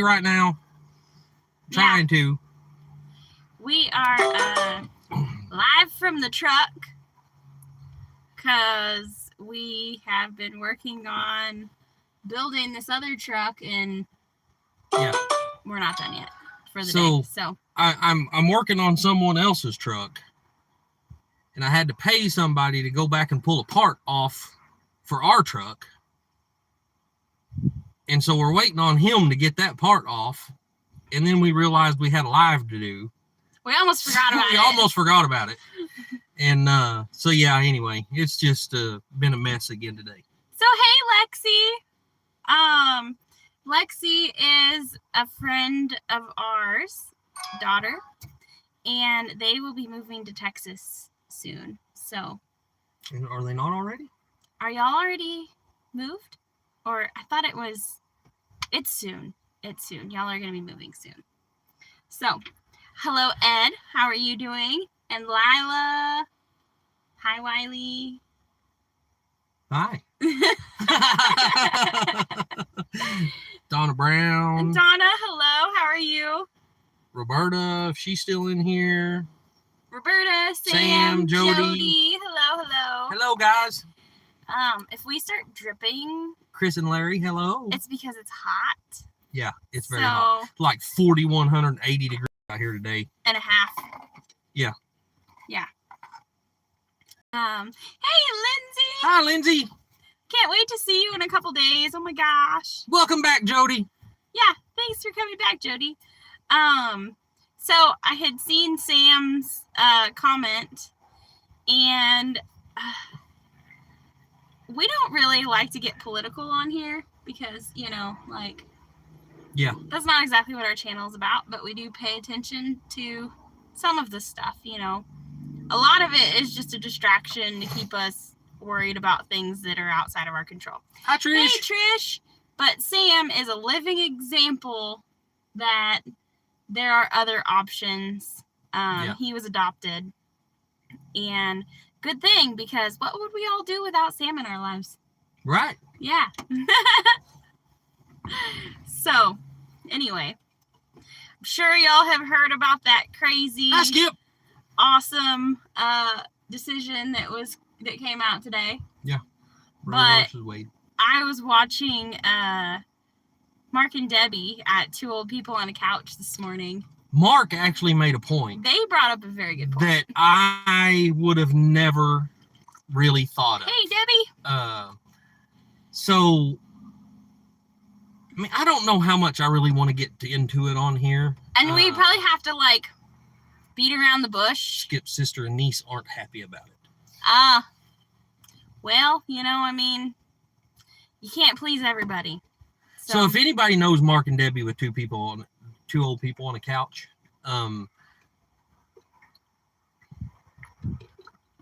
right now. Trying to. We are live from the truck because we have been working on building this other truck and we're not done yet for the day. So I'm working on someone else's truck, and I had to pay somebody to go back and pull a part off for our truck. And so we're waiting on him to get that part off. And then we realized we had a live to do. We almost forgot about it. We almost forgot about it. And so, yeah, anyway, it's just been a mess again today. So, hey, Lexi. Lexi is a friend of ours, daughter, and they will be moving to Texas soon. So, and are they not already? Are y'all already moved? Or I thought it's soon. It's soon. Y'all are going to be moving soon. So, hello, Ed. How are you doing? And Lila. Hi, Wiley. Hi. Donna Brown. And Donna, hello. How are you? Roberta, if she's still in here. Roberta, Sam, Jody. Hello. Hello, guys. If we start dripping, Chris and Larry, hello. It's because it's hot. Yeah, it's very hot. Like 4,180 degrees out here today. And a half. Yeah. Yeah. Hey, Lindsay. Hi, Lindsay. Can't wait to see you in a couple days. Oh my gosh. Welcome back, Jody. Yeah, thanks for coming back, Jody. So I had seen Sam's comment, and we don't really like to get political on here because, that's not exactly what our channel is about, but we do pay attention to some of the stuff, A lot of it is just a distraction to keep us worried about things that are outside of our control. Hi, Trish. Hey, Trish. But Sam is a living example that there are other options. He was adopted. And good thing, because what would we all do without Sam in our lives? Right. Yeah. So, anyway, I'm sure y'all have heard about that crazy, awesome decision that came out today. Yeah. But I was watching Mark and Debbie at Two Old People on a Couch this morning. Mark actually made a point. They brought up a very good point. That I would have never really thought of. Hey, Debbie. So, I mean, I don't know how much I really want to get into it on here. And we probably have to, beat around the bush. Skip's sister and niece aren't happy about it. Well, you can't please everybody. So if anybody knows Mark and Debbie with Two Old People on a Couch,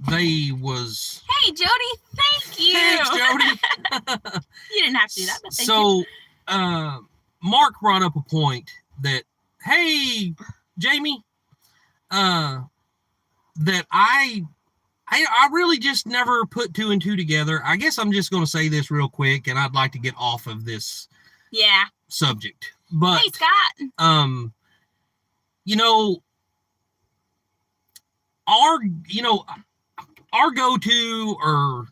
they was... Hey, Jody, thank you. Thanks, Jody. You didn't have to do that, but thank you. So, Mark brought up a point that, hey, Jamie, that I really just never put two and two together. I guess I'm just going to say this real quick, and I'd like to get off of this subject. But, hey, Scott. Our go-to, or,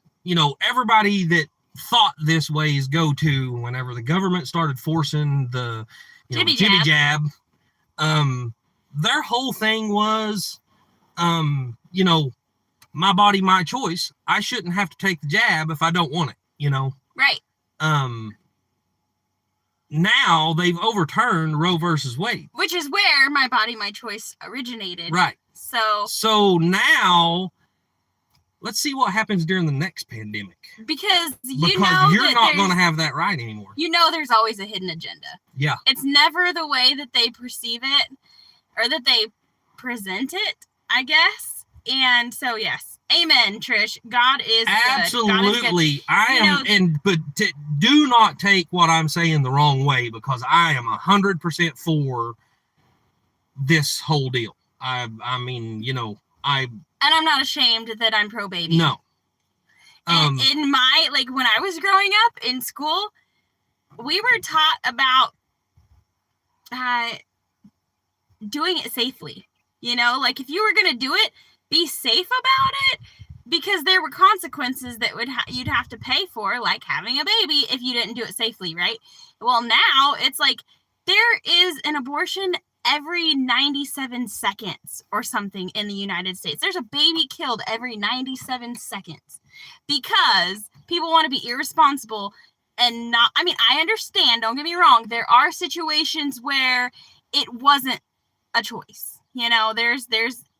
everybody that thought this way's go-to whenever the government started forcing the jibby jab, their whole thing was, my body, my choice. I shouldn't have to take the jab if I don't want it, Right. Now they've overturned Roe versus Wade. Which is where my body, my choice originated. Right. So now, let's see what happens during the next pandemic. Because you're not going to have that right anymore. There's always a hidden agenda. Yeah. It's never the way that they perceive it or that they present it, I guess. And so, yes. Amen, Trish. God is absolutely good. But do not take what I'm saying the wrong way, because I am 100% for this whole deal. I mean, and I'm not ashamed that I'm pro baby. No. In my, when I was growing up in school, we were taught about doing it safely. You know, like if you were going to do it, be safe about it, because there were consequences that you'd have to pay for, like having a baby if you didn't do it safely, right? Well, now it's like there is an abortion every 97 seconds or something in the United States. There's a baby killed every 97 seconds because people want to be irresponsible and not, I mean, I understand, don't get me wrong. There are situations where it wasn't a choice. You know, there's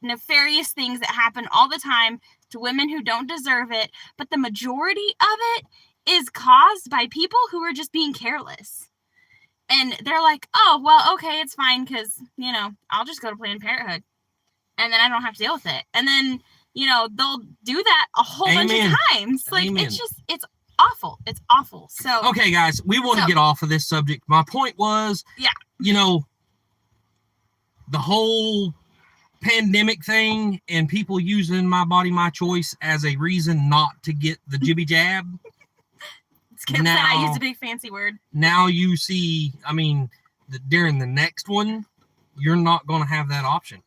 nefarious things that happen all the time to women who don't deserve it, but the majority of it is caused by people who are just being careless. And they're like, oh, well, okay, it's fine because, you know, I'll just go to Planned Parenthood and then I don't have to deal with it. And then, you know, they'll do that a whole bunch of times. Like, it's awful. It's awful. So, okay, guys, we want to get off of this subject. My point was, you know, the whole pandemic thing and people using my body, my choice as a reason not to get the jibby jab. Kim said I used a big fancy word. Now you see, I mean, during the next one, you're not going to have that option.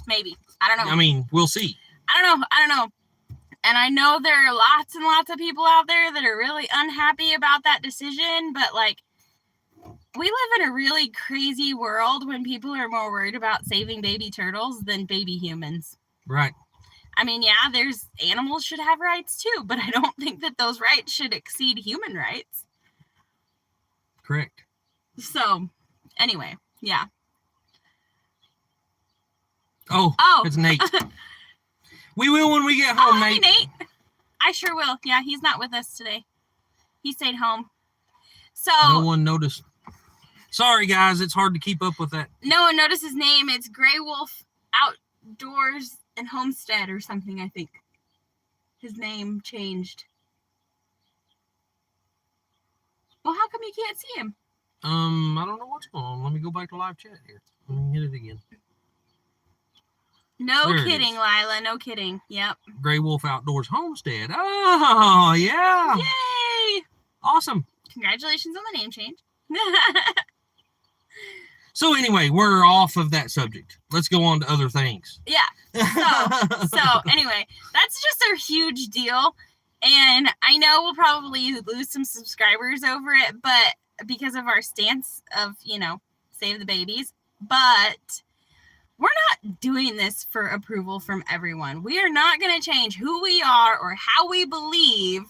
Maybe. I don't know. I mean, we'll see. I don't know. And I know there are lots and lots of people out there that are really unhappy about that decision, but like, we live in a really crazy world when people are more worried about saving baby turtles than baby humans. Right. I mean, yeah, there's animals should have rights too, but I don't think that those rights should exceed human rights. Correct. So, anyway, yeah. Oh, it's Nate. We will when we get home, Nate. Hey, Nate. I sure will. Yeah, he's not with us today. He stayed home. So no one noticed. Sorry, guys. It's hard to keep up with that. No one noticed his name. It's Gray Wolf Outdoors and Homestead or something, I think. His name changed. Well, how come you can't see him? I don't know what's going on. Let me go back to live chat here. Let me hit it again. No kidding, Lila. No kidding. Yep. Gray Wolf Outdoors Homestead. Oh, yeah. Yay! Awesome. Congratulations on the name change. So anyway, we're off of that subject. Let's go on to other things. Yeah. So anyway, that's just a huge deal. And I know we'll probably lose some subscribers over it, but because of our stance of, you know, save the babies. But we're not doing this for approval from everyone. We are not going to change who we are or how we believe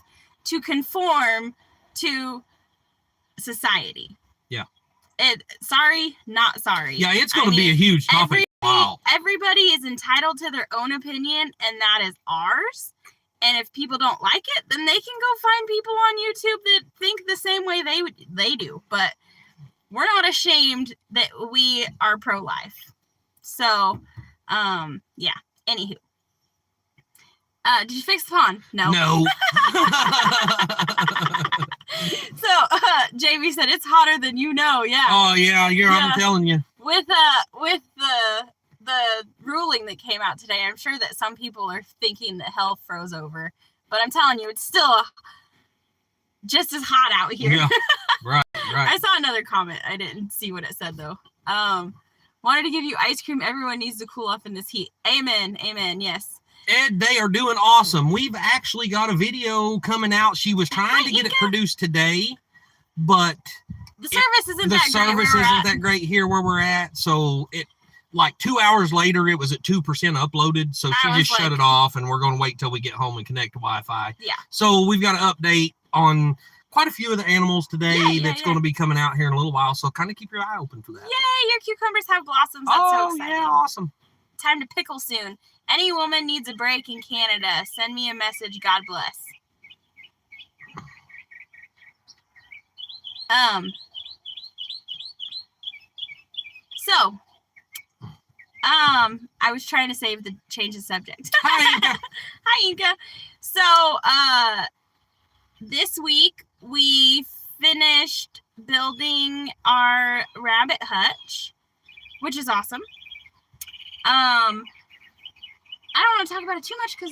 to conform to society. Yeah. Sorry, not sorry. Yeah, it's going to be a huge topic. Wow. Everybody is entitled to their own opinion, and that is ours. And if people don't like it, then they can go find people on YouTube that think the same way they do. But we're not ashamed that we are pro-life. So, yeah. Anywho. Did you fix the pond? No. No. So, Jamie said it's hotter than you know. Yeah. Oh yeah, I'm telling you. With the ruling that came out today, I'm sure that some people are thinking that hell froze over, but I'm telling you, it's still just as hot out here. Yeah. Right. I saw another comment. I didn't see what it said though. Wanted to give you ice cream. Everyone needs to cool off in this heat. Amen. Yes. Ed, they are doing awesome. We've actually got a video coming out. She was trying to get it produced today, but the service isn't that great here where we're at. So it, like 2 hours later, it was at 2% uploaded. So she just shut it off, and we're going to wait till we get home and connect to Wi-Fi. Yeah. So we've got an update on quite a few of the animals today that's going to be coming out here in a little while. So kind of keep your eye open for that. Yay, your cucumbers have blossoms. That's so exciting. Yeah, awesome. Time to pickle soon. Any woman needs a break in Canada. Send me a message. God bless. So, I was trying to change the subject. Hi, Inka. Hi, Inka. So, this week we finished building our rabbit hutch, which is awesome. I don't want to talk about it too much because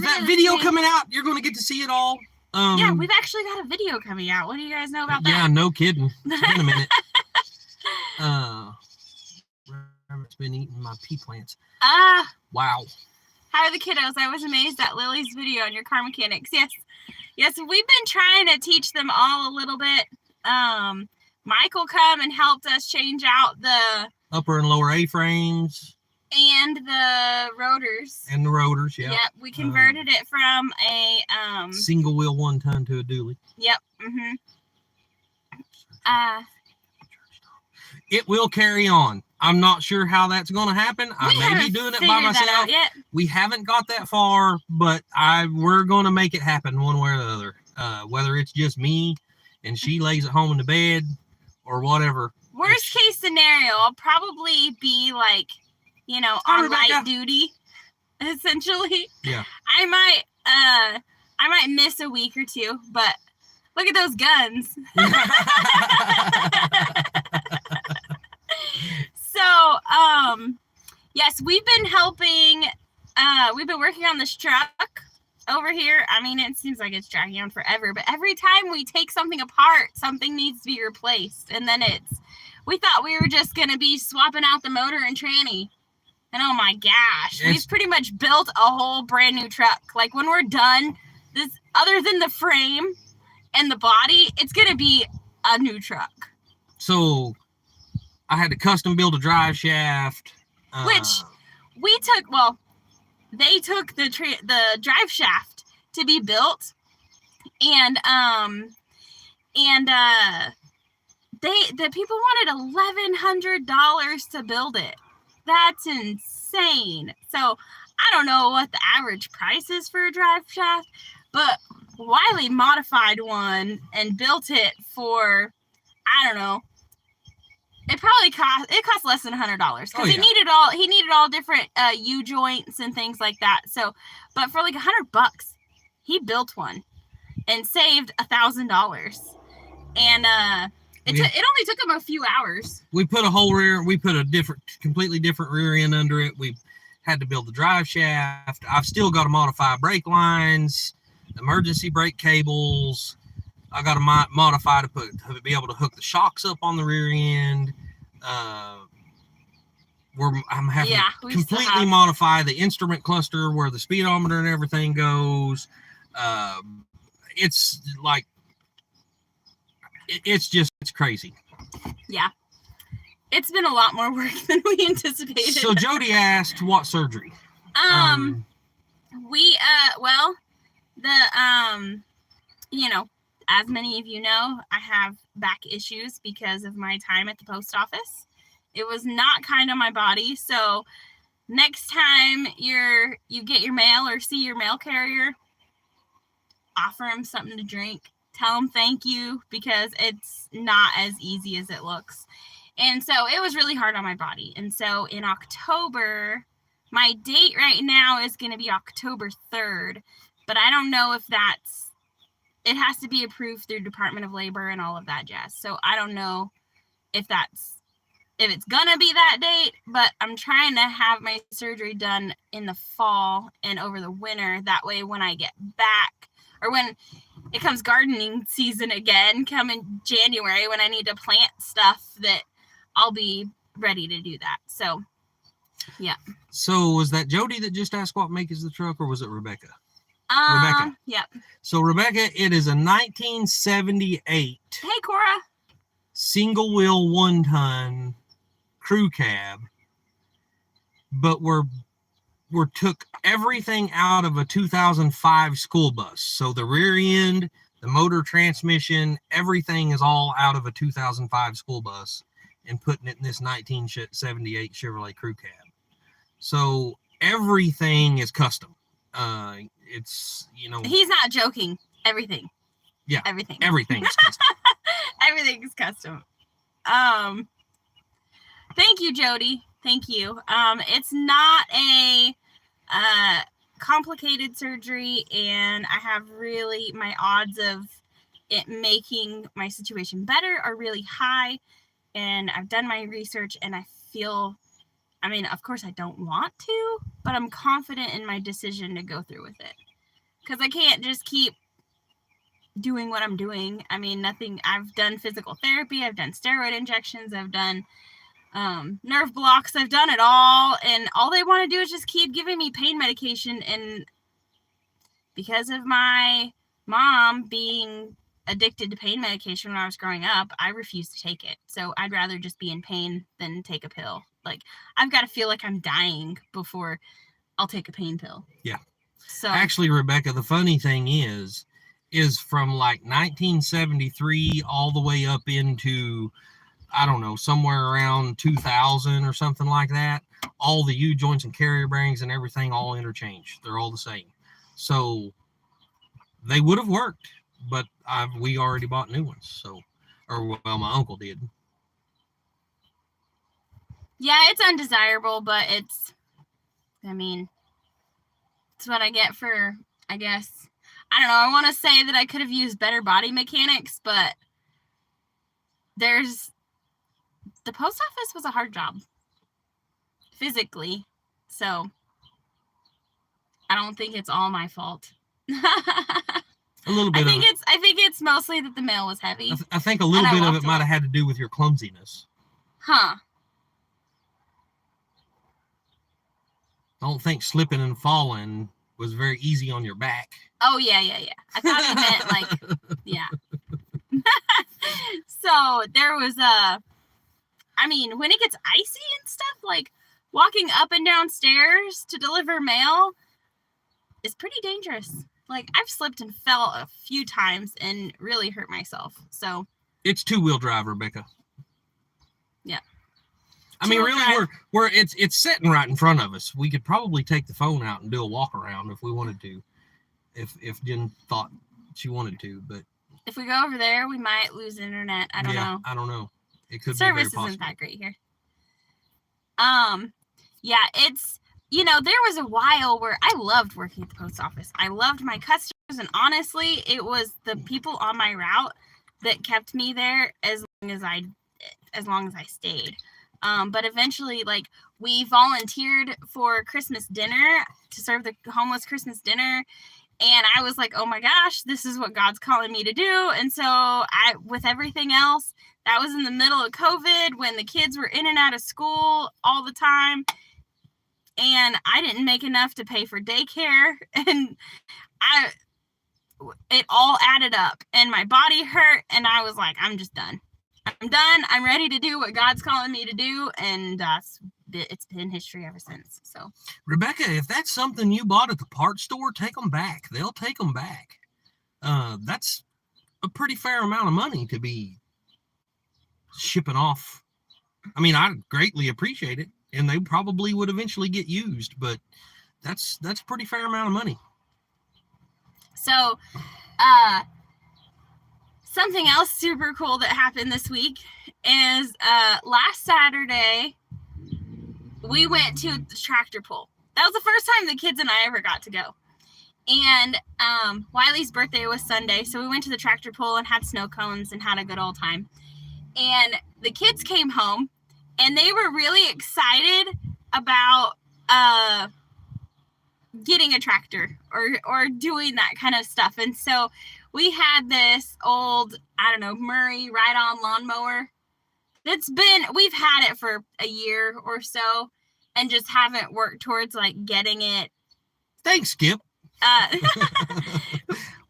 that video coming out, you're going to get to see it all. Yeah, we've actually got a video coming out. What do you guys know about that? Yeah, no kidding. It's been a minute. been eating my pea plants. Wow. Wow. How are the kiddos? I was amazed at Lily's video on your car mechanics. Yes, we've been trying to teach them all a little bit. Michael come and helped us change out the upper and lower A-frames. And the rotors. And the rotors, yeah. Yep, we converted it from a single wheel 1 ton to a dually. Yep. It will carry on. I'm not sure how that's going to happen. I may be doing it by myself. We haven't got that far, but we're going to make it happen one way or the other. Whether it's just me and she lays at home in the bed or whatever. Worst case scenario, I'll probably be like, on light duty, essentially. Yeah. I might miss a week or two, but look at those guns. So, yes, we've been helping. We've been working on this truck over here. I mean, it seems like it's dragging on forever, but every time we take something apart, something needs to be replaced. And then we thought we were just going to be swapping out the motor and tranny. And oh my gosh, we've pretty much built a whole brand new truck. Like when we're done, this, other than the frame and the body, it's going to be a new truck. So I had to custom build a drive shaft. Which we took, they took the drive shaft to be built. And the people wanted $1,100 to build it. That's insane. So I don't know what the average price is for a drive shaft, but Wiley modified one and built it for, I don't know. It cost less than $100 because he needed all different U joints and things like that. So, but for like $100, he built one and saved $1,000. And it only took him a few hours. We put a whole rear. We put a completely different rear end under it. We had to build the drive shaft. I've still got to modify brake lines, emergency brake cables. I got to modify to be able to hook the shocks up on the rear end. I'm having to completely modify the instrument cluster where the speedometer and everything goes. It's like it's crazy. Yeah, it's been a lot more work than we anticipated. So Jody asked, what surgery? As many of you know, I have back issues because of my time at the post office. It was not kind on my body. So next time you get your mail or see your mail carrier, offer them something to drink. Tell them thank you, because it's not as easy as it looks. And so it was really hard on my body. And so in October, my date right now is going to be October 3rd, but I don't know if it has to be approved through Department of Labor and all of that jazz. So I don't know if it's gonna be that date, but I'm trying to have my surgery done in the fall and over the winter. That way when I get back, or when it comes gardening season again, come in January when I need to plant stuff, that I'll be ready to do that. So, yeah. So was that Jody that just asked what make is the truck, or was it Rebecca? Rebecca. Yep. So Rebecca, it is a 1978. Hey, Cora. Single wheel 1 ton crew cab, but we're took everything out of a 2005 school bus. So the rear end, the motor, transmission, everything is all out of a 2005 school bus and putting it in this 1978 Chevrolet crew cab. So everything is custom. It's, he's not joking. Everything. Yeah. Everything is custom. Everything is custom. Thank you, Jody. Thank you. It's not a complicated surgery, and I have really, my odds of it making my situation better are really high. And I've done my research, and I feel, of course I don't want to, but I'm confident in my decision to go through with it. Because I can't just keep doing what I'm doing. I've done physical therapy. I've done steroid injections. I've done nerve blocks. I've done it all, and all they want to do is just keep giving me pain medication. And because of my mom being addicted to pain medication when I was growing up, I refused to take it. So I'd rather just be in pain than take a pill. Like, I've got to feel like I'm dying before I'll take a pain pill. Yeah. So actually, Rebecca, the funny thing is from like 1973 all the way up into, I don't know, somewhere around 2000 or something like that, all the U-joints and carrier bearings and everything all interchanged. They're all the same. So they would have worked, but we already bought new ones. So, or well, my uncle did. Yeah, it's undesirable, but it's what I get for, I guess. I don't know. I want to say that I could have used better body mechanics, but the post office was a hard job physically. So I don't think it's all my fault. A little bit. I think it's mostly that the mail was heavy. I think a little bit of it might have had to do with your clumsiness. Huh. I don't think slipping and falling was very easy on your back. Oh, yeah. I thought he meant, like, yeah. So there was when it gets icy and stuff, like, walking up and down stairs to deliver mail is pretty dangerous. Like, I've slipped and fell a few times and really hurt myself. So it's two-wheel drive, Rebecca. Yeah. I mean, really, it's sitting right in front of us. We could probably take the phone out and do a walk around if we wanted to, if Jen thought she wanted to. But if we go over there, we might lose internet. I don't know. I don't know. It could Service be very isn't that great here. Yeah, it's, there was a while where I loved working at the post office. I loved my customers, and honestly, it was the people on my route that kept me there as long as I stayed. But eventually, like, we volunteered for Christmas dinner to serve the homeless Christmas dinner. And I was like, oh my gosh, this is what God's calling me to do. And so with everything else, that was in the middle of COVID when the kids were in and out of school all the time. And I didn't make enough to pay for daycare. And it all added up and my body hurt. And I was like, I'm just done. I'm done. I'm ready to do what God's calling me to do. And it's been history ever since. So, Rebecca, if that's something you bought at the parts store, take them back. They'll take them back. That's a pretty fair amount of money to be shipping off. I mean, I greatly appreciate it, and they probably would eventually get used, but that's a pretty fair amount of money. So, something else super cool that happened this week is last Saturday, we went to the tractor pull. That was the first time the kids and I ever got to go. And Wiley's birthday was Sunday, so we went to the tractor pull and had snow cones and had a good old time. And the kids came home, and they were really excited about getting a tractor or doing that kind of stuff. And so we had this old, Murray ride-on lawnmower. We've had it for a year or so and just haven't worked towards, like, getting it. Thanks, Skip.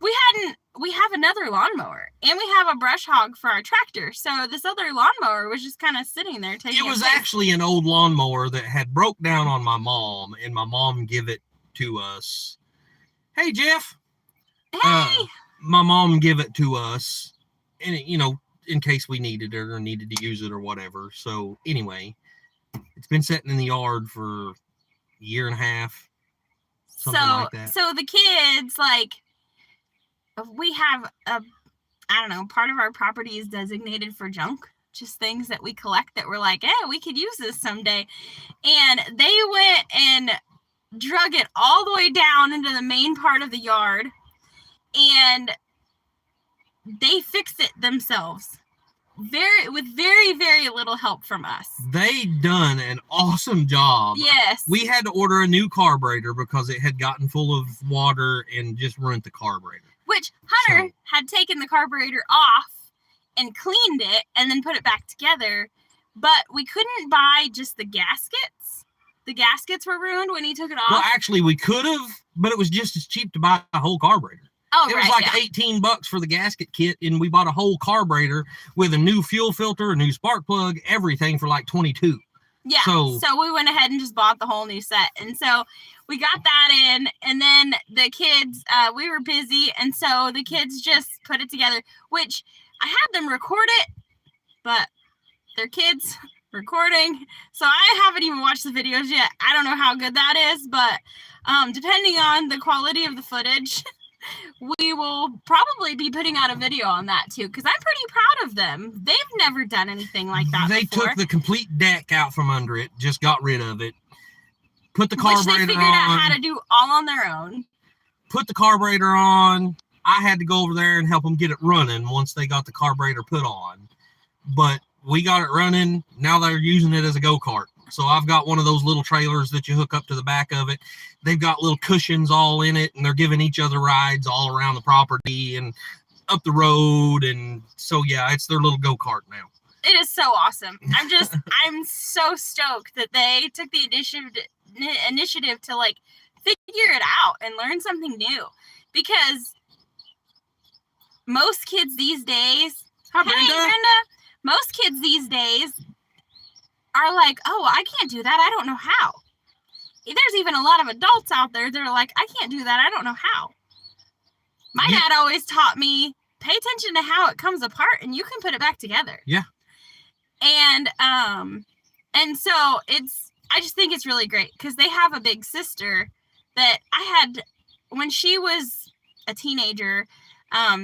We have another lawnmower, and we have a brush hog for our tractor. So this other lawnmower was just kind of sitting there taking. It was actually an old lawnmower that had broke down on my mom, and my mom gave it to us. Hey, Jeff. Hey. My mom gave it to us, and in case we needed it or needed to use it or whatever. So anyway, it's been sitting in the yard for a year and a half. Something like that. So the kids, like, we have part of our property is designated for junk, just things that we collect that we're like, we could use this someday. And they went and drug it all the way down into the main part of the yard, and they fixed it themselves. With very, very little help from us. They done an awesome job. Yes. We had to order a new carburetor because it had gotten full of water and just ruined the carburetor. Which Hunter had taken the carburetor off and cleaned it and then put it back together. but we couldn't buy just the gaskets. The gaskets were ruined when he took it off. Well, actually, we could have, but it was just as cheap to buy a whole carburetor. Oh, it was like $18 for the gasket kit, and we bought a whole carburetor with a new fuel filter, a new spark plug, everything for like $22. Yeah. So we went ahead and just bought the whole new set. And so we got that in, and then the kids, we were busy, and so the kids just put it together, which I had them record it, but they're kids recording, so I haven't even watched the videos yet. I don't know how good that is, but depending on the quality of the footage, we will probably be putting out a video on that too, because I'm pretty proud of them. They've never done anything like that They before. took the complete deck out from under it, just got rid of it, put the Which carburetor they figured out how to do all on their own. Put the carburetor on. I had to go over there and help them get it running once they got the carburetor put on. But we got it running. Now they're using it as a go-kart. So I've got one of those little trailers that you hook up to the back of it. They've got little cushions all in it, and they're giving each other rides all around the property and up the road. And so, yeah, it's their little go-kart now. It is so awesome. I'm so stoked that they took the initiative to like figure it out and learn something new, because most kids these days, Brenda, most kids these days are like, oh, I can't do that. I don't know how. There's even a lot of adults out there that are like, I can't do that. I don't know how. My dad always taught me, pay attention to how it comes apart and you can put it back together. Yeah. And so I just think it's really great, because they have a big sister that I had when she was a teenager.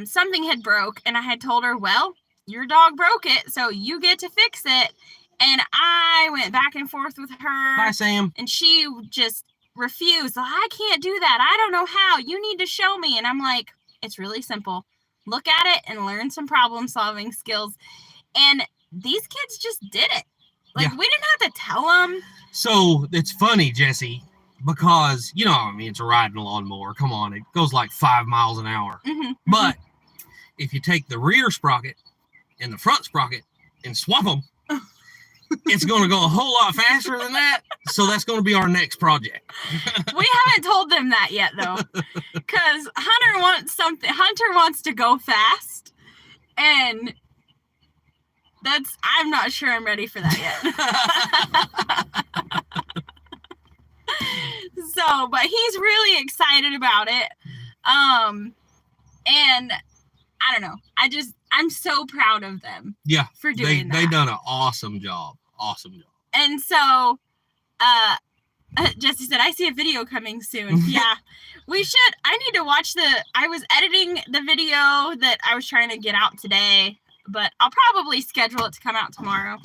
Something had broke, and I had told her, well, your dog broke it, so you get to fix it. And I went back and forth with her. Bye, Sam. And she just refused. I can't do that. I don't know how. You need to show me. And I'm like, it's really simple. Look at it and learn some problem solving skills. And these kids just did it. Like, we didn't have to tell them. So it's funny, Jesse, because, it's a riding lawnmower. Come on, it goes like 5 miles an hour. Mm-hmm. But if you take the rear sprocket and the front sprocket and swap them, it's going to go a whole lot faster than that. So that's going to be our next project. We haven't told them that yet, though, because Hunter wants to go fast, and I'm not sure I'm ready for that yet. So, but he's really excited about it. And I don't know. I'm so proud of them. Yeah. For doing that. They done an awesome job. Awesome job. And so, Jesse said, I see a video coming soon. Yeah, we should. I need to watch I was editing the video that I was trying to get out today, but I'll probably schedule it to come out tomorrow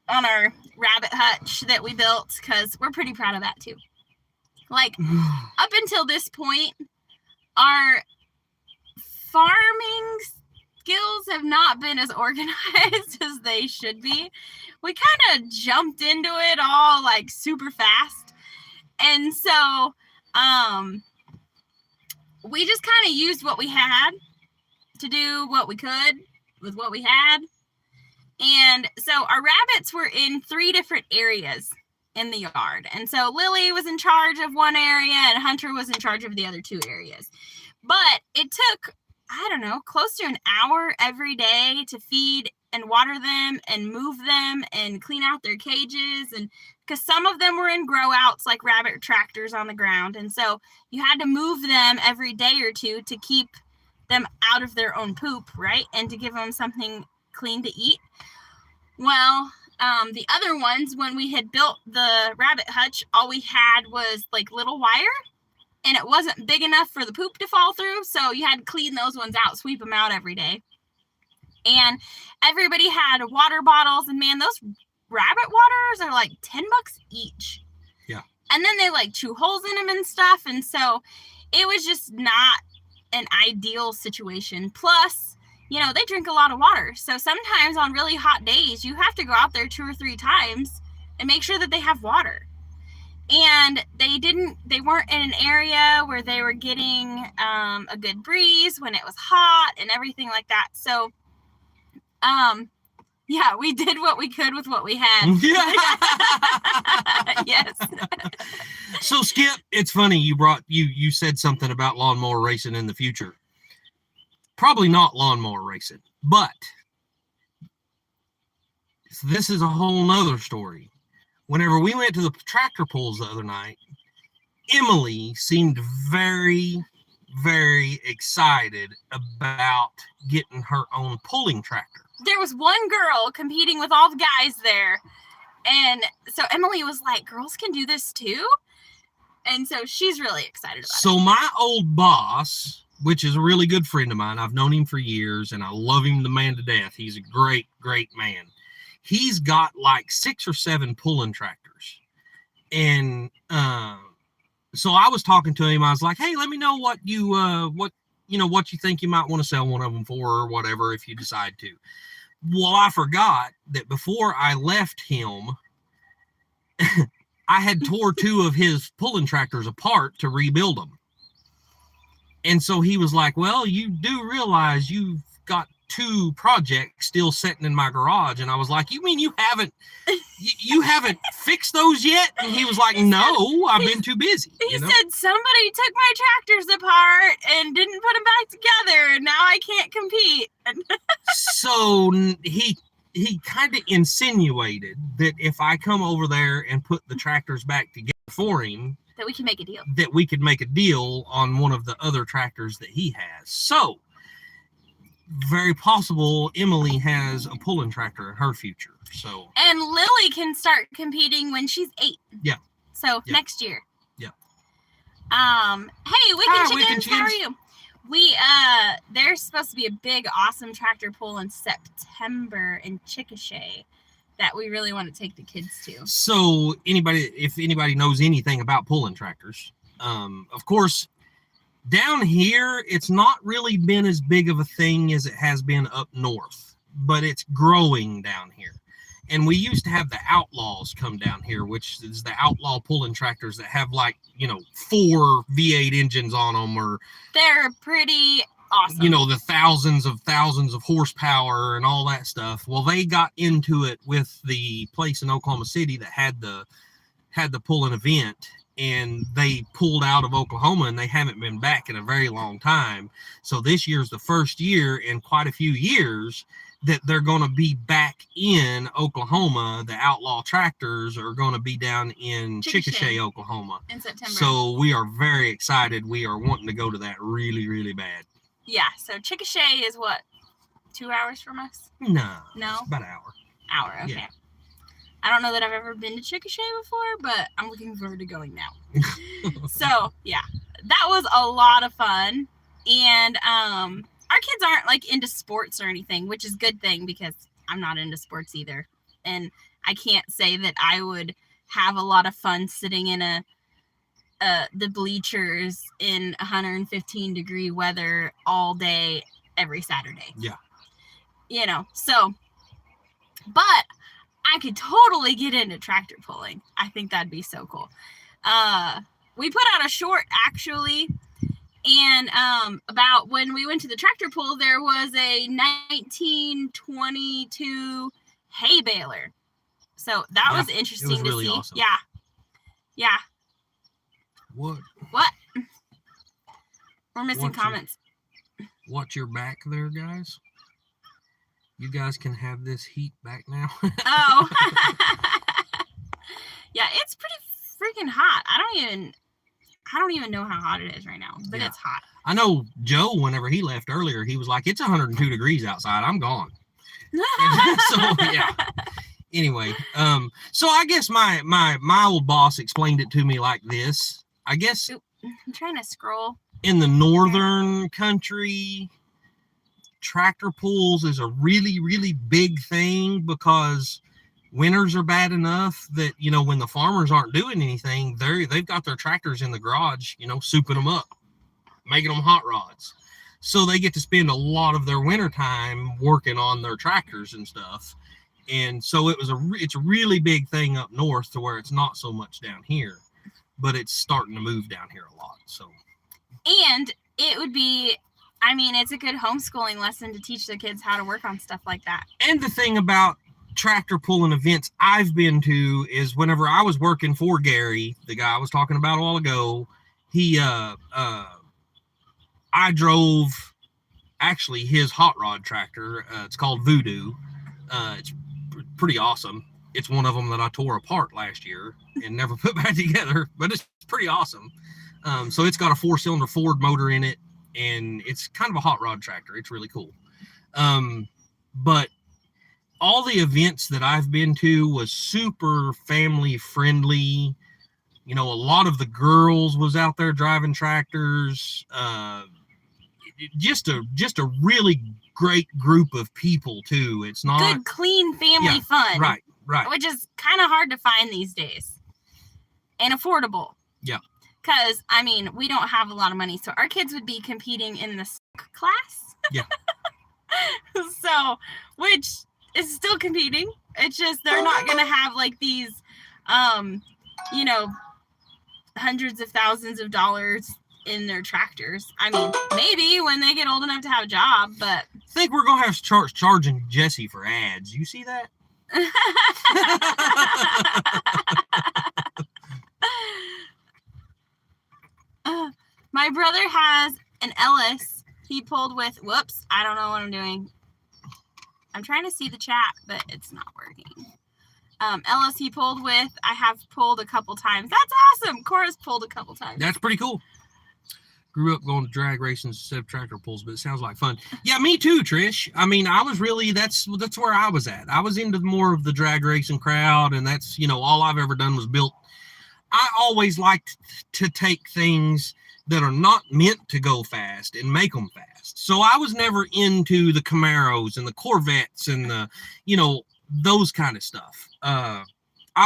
on our rabbit hutch that we built, because we're pretty proud of that too. Like, up until this point, our farming skills have not been as organized as they should be. We kind of jumped into it all like super fast. And so we just kind of used what we had to do what we could with what we had. And so our rabbits were in 3 different areas in the yard. And so Lily was in charge of one area and Hunter was in charge of the other 2 areas. But it took, I don't know, close to an hour every day to feed and water them and move them and clean out their cages. And because some of them were in grow outs, like rabbit tractors on the ground. And so you had to move them every day or 2 to keep them out of their own poop, right? And to give them something clean to eat. Well, the other ones, when we had built the rabbit hutch, all we had was like little wire, and it wasn't big enough for the poop to fall through. So you had to clean those ones out, sweep them out every day. And everybody had water bottles, and man, those rabbit waters are like $10 each. Yeah. And then they like chew holes in them and stuff. And so it was just not an ideal situation. Plus, you know, they drink a lot of water. So sometimes on really hot days, you have to go out there 2 or 3 times and make sure that they have water. And they weren't in an area where they were getting a good breeze when it was hot and everything like that. So Yeah, we did what we could with what we had. Yeah. Yes. So Skip, it's funny you said something about lawnmower racing in the future. Probably not lawnmower racing, but this is a whole nother story. Whenever we went to the tractor pulls the other night, Emily seemed very, very excited about getting her own pulling tractor. There was one girl competing with all the guys there. And so Emily was like, girls can do this too? And so she's really excited about it. So my old boss, which is a really good friend of mine, I've known him for years and I love him the man to death. He's a great, great man. He's got like 6 or 7 pulling tractors. And so I was talking to him. I was like, hey, let me know what you think you might want to sell one of them for or whatever if you decide to. Well, I forgot that before I left him, I had tore 2 of his pulling tractors apart to rebuild them. And so he was like, well, you do realize you've got 2 projects still sitting in my garage. And I was like, you mean you haven't fixed those yet? And he was like, no, I've been too busy. He said somebody took my tractors apart and didn't put them back together, and now I can't compete. So he kind of insinuated that if I come over there and put the tractors back together for him, that we can make a deal. That we could make a deal on one of the other tractors that he has. So very possible Emily has a pulling tractor in her future. So and Lily can start competing when she's 8. Yeah. So next year. Yeah. Hey, Wicked Chickens, how are you? There's supposed to be a big, awesome tractor pull in September in Chickasha that we really want to take the kids to. So if anybody knows anything about pulling tractors, of course, down here, it's not really been as big of a thing as it has been up north, but it's growing down here. And we used to have the Outlaws come down here, which is the outlaw pulling tractors that have 4 V8 engines on them, or they're pretty awesome. The thousands of horsepower and all that stuff. Well, they got into it with the place in Oklahoma City that had the pulling event, and they pulled out of Oklahoma, and they haven't been back in a very long time. So this year's the first year in quite a few years that they're going to be back in Oklahoma. The outlaw tractors are going to be down in Chickasha, Oklahoma in September. So we are very excited. We are wanting to go to that really, really bad. Yeah. So Chickasha is what, 2 hours from us? No. It's about an hour. Okay. Yeah. I don't know that I've ever been to Chickasha before, but I'm looking forward to going now. So yeah, that was a lot of fun. And our kids aren't into sports or anything, which is a good thing because I'm not into sports either. And I can't say that I would have a lot of fun sitting in the bleachers in 115-degree weather all day, every Saturday. Yeah. So, but I could totally get into tractor pulling. I think that'd be so cool. We put out a short, actually, and about when we went to the tractor pull, there was a 1922 hay baler. So that was interesting to see. Awesome. Yeah. What? We're missing comments. Watch your back there, guys. You guys can have this heat back now. Oh. Yeah, it's pretty freaking hot. I don't even know how hot it is right now, but it's hot. I know Joe, whenever he left earlier, he was like, it's 102 degrees outside. I'm gone. So, yeah. Anyway, so I guess my old boss explained it to me like this. I guess I'm trying to scroll. In the northern country, tractor pulls is a really, really big thing because winters are bad enough that, when the farmers aren't doing anything, they've got their tractors in the garage, souping them up, making them hot rods. So they get to spend a lot of their winter time working on their tractors and stuff. And so it's a really big thing up north to where it's not so much down here, but it's starting to move down here a lot. So, and it would be I mean, it's a good homeschooling lesson to teach the kids how to work on stuff like that. And the thing about tractor pulling events I've been to is whenever I was working for Gary, the guy I was talking about a while ago, I drove actually his hot rod tractor. It's called Voodoo. It's pretty awesome. It's one of them that I tore apart last year and never put back together, but it's pretty awesome. So it's got a 4-cylinder Ford motor in it, and it's kind of a hot rod tractor. It's really cool. But all the events that I've been to was super family friendly. You know, a lot of the girls was out there driving tractors. Just a really great group of people too. It's not good, clean family fun. Right. Which is kind of hard to find these days. And affordable. Yeah. Because, I mean, we don't have a lot of money. So our kids would be competing in the class. Yeah. So, which is still competing. It's just they're not going to have like these, you know, hundreds of thousands of dollars in their tractors. I mean, maybe when they get old enough to have a job, but I think we're gonna have to start charging Jesse for ads. You see that? My brother has an Ellis he pulled with. Whoops, I don't know what I'm doing. I'm trying to see the chat, but it's not working. Ellis he pulled with. I have pulled a couple times. That's awesome. Cora's pulled a couple times. That's pretty cool. Grew up going to drag racing instead of tractor pulls, but it sounds like fun. Yeah, me too, Trish. I mean, I was really, that's where I was at. I was into more of the drag racing crowd, and that's, you know, all I've ever done was built. I always liked to take things that are not meant to go fast and make them fast. So I was never into the Camaros and the Corvettes and the, you know, those kind of stuff. I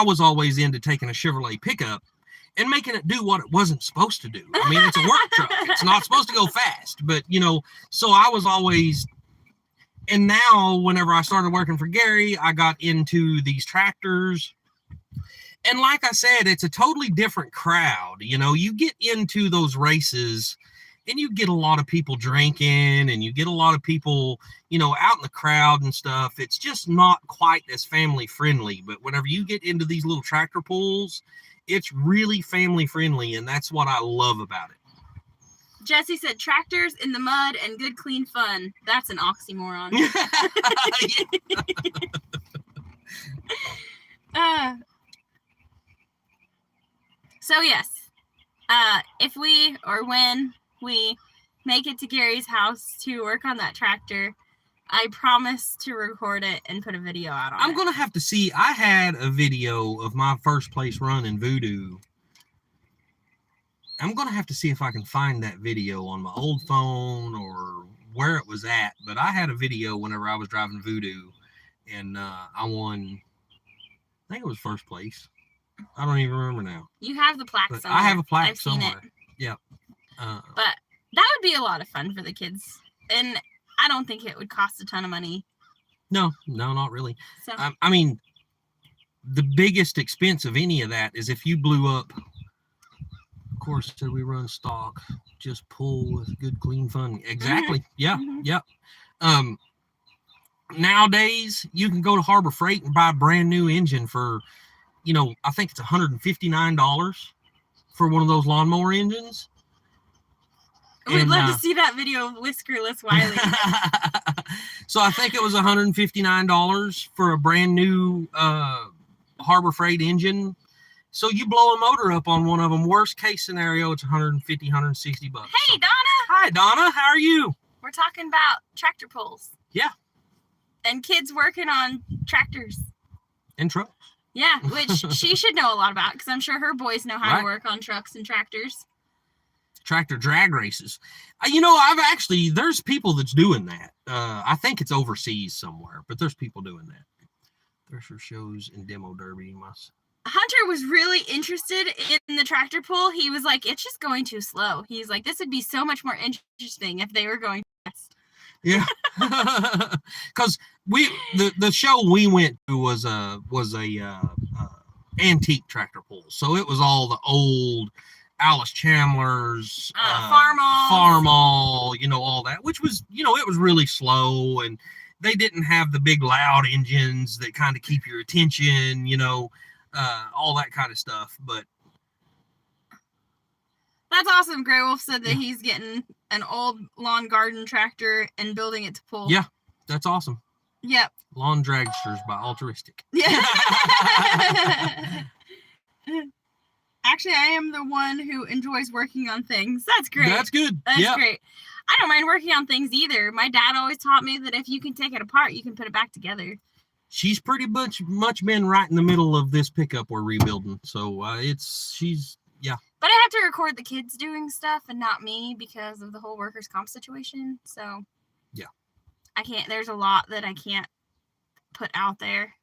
was always into taking a Chevrolet pickup and making it do what it wasn't supposed to do. I mean, it's a work truck. It's not supposed to go fast, but, you know, so I was always, and now whenever I started working for Gary, I got into these tractors. And like I said, it's a totally different crowd. You know, you get into those races and you get a lot of people drinking and you get a lot of people, you know, out in the crowd and stuff. It's just not quite as family friendly. But whenever you get into these little tractor pulls, it's really family friendly, and that's what I love about it. Jesse said tractors in the mud and good clean fun. That's an oxymoron. So yes, if we or when we make it to Gary's house to work on that tractor, I promise to record it and put a video out on it. I'm going to have to see. I had a video of my first place run in Voodoo. I'm going to have to see if I can find that video on my old phone or where it was at. But I had a video whenever I was driving Voodoo, and I won, I think it was first place. I don't even remember now. You have the plaque but somewhere. I have a plaque I've seen somewhere. it. Yeah. But that would be a lot of fun for the kids. And I don't think it would cost a ton of money. No, not really. So I mean, the biggest expense of any of that is if you blew up. Of course, so we run stock, just pull with good, clean fun. Exactly. Mm-hmm. Yeah. Mm-hmm. Yeah. Nowadays, you can go to Harbor Freight and buy a brand new engine for, you know, I think it's $159 for one of those lawnmower engines. We'd love to see that video of Whiskerless Wiley. So I think it was $159 for a brand new Harbor Freight engine. So you blow a motor up on one of them. Worst case scenario, it's $150, $160. Hey, Donna. Hi, Donna. How are you? We're talking about tractor pulls. Yeah. And kids working on tractors. And trucks. Yeah, which she should know a lot about because I'm sure her boys know how to work on trucks and tractors. Tractor drag races. You know, there's people that's doing that. I think it's overseas somewhere, but there's people doing that. Thresher shows and demo derby. Hunter was really interested in the tractor pull. He was like, it's just going too slow. He's like, this would be so much more interesting if they were going fast. Yeah. Because the show we went to was a antique tractor pull. So it was all the old Alice Chandler's, Farmall, all that, which was, it was really slow, and they didn't have the big loud engines that kind of keep your attention, all that kind of stuff. But that's awesome. Grey Wolf said that he's getting an old lawn garden tractor and building it to pull. Yeah, that's awesome. Yep. Lawn Dragsters by Altruistic. Yeah. Actually, I am the one who enjoys working on things. That's great. That's good. That's great. I don't mind working on things either. My dad always taught me that if you can take it apart, you can put it back together. She's pretty much been right in the middle of this pickup we're rebuilding. So she's. But I have to record the kids doing stuff and not me because of the whole workers' comp situation. So yeah, I can't. There's a lot that I can't put out there.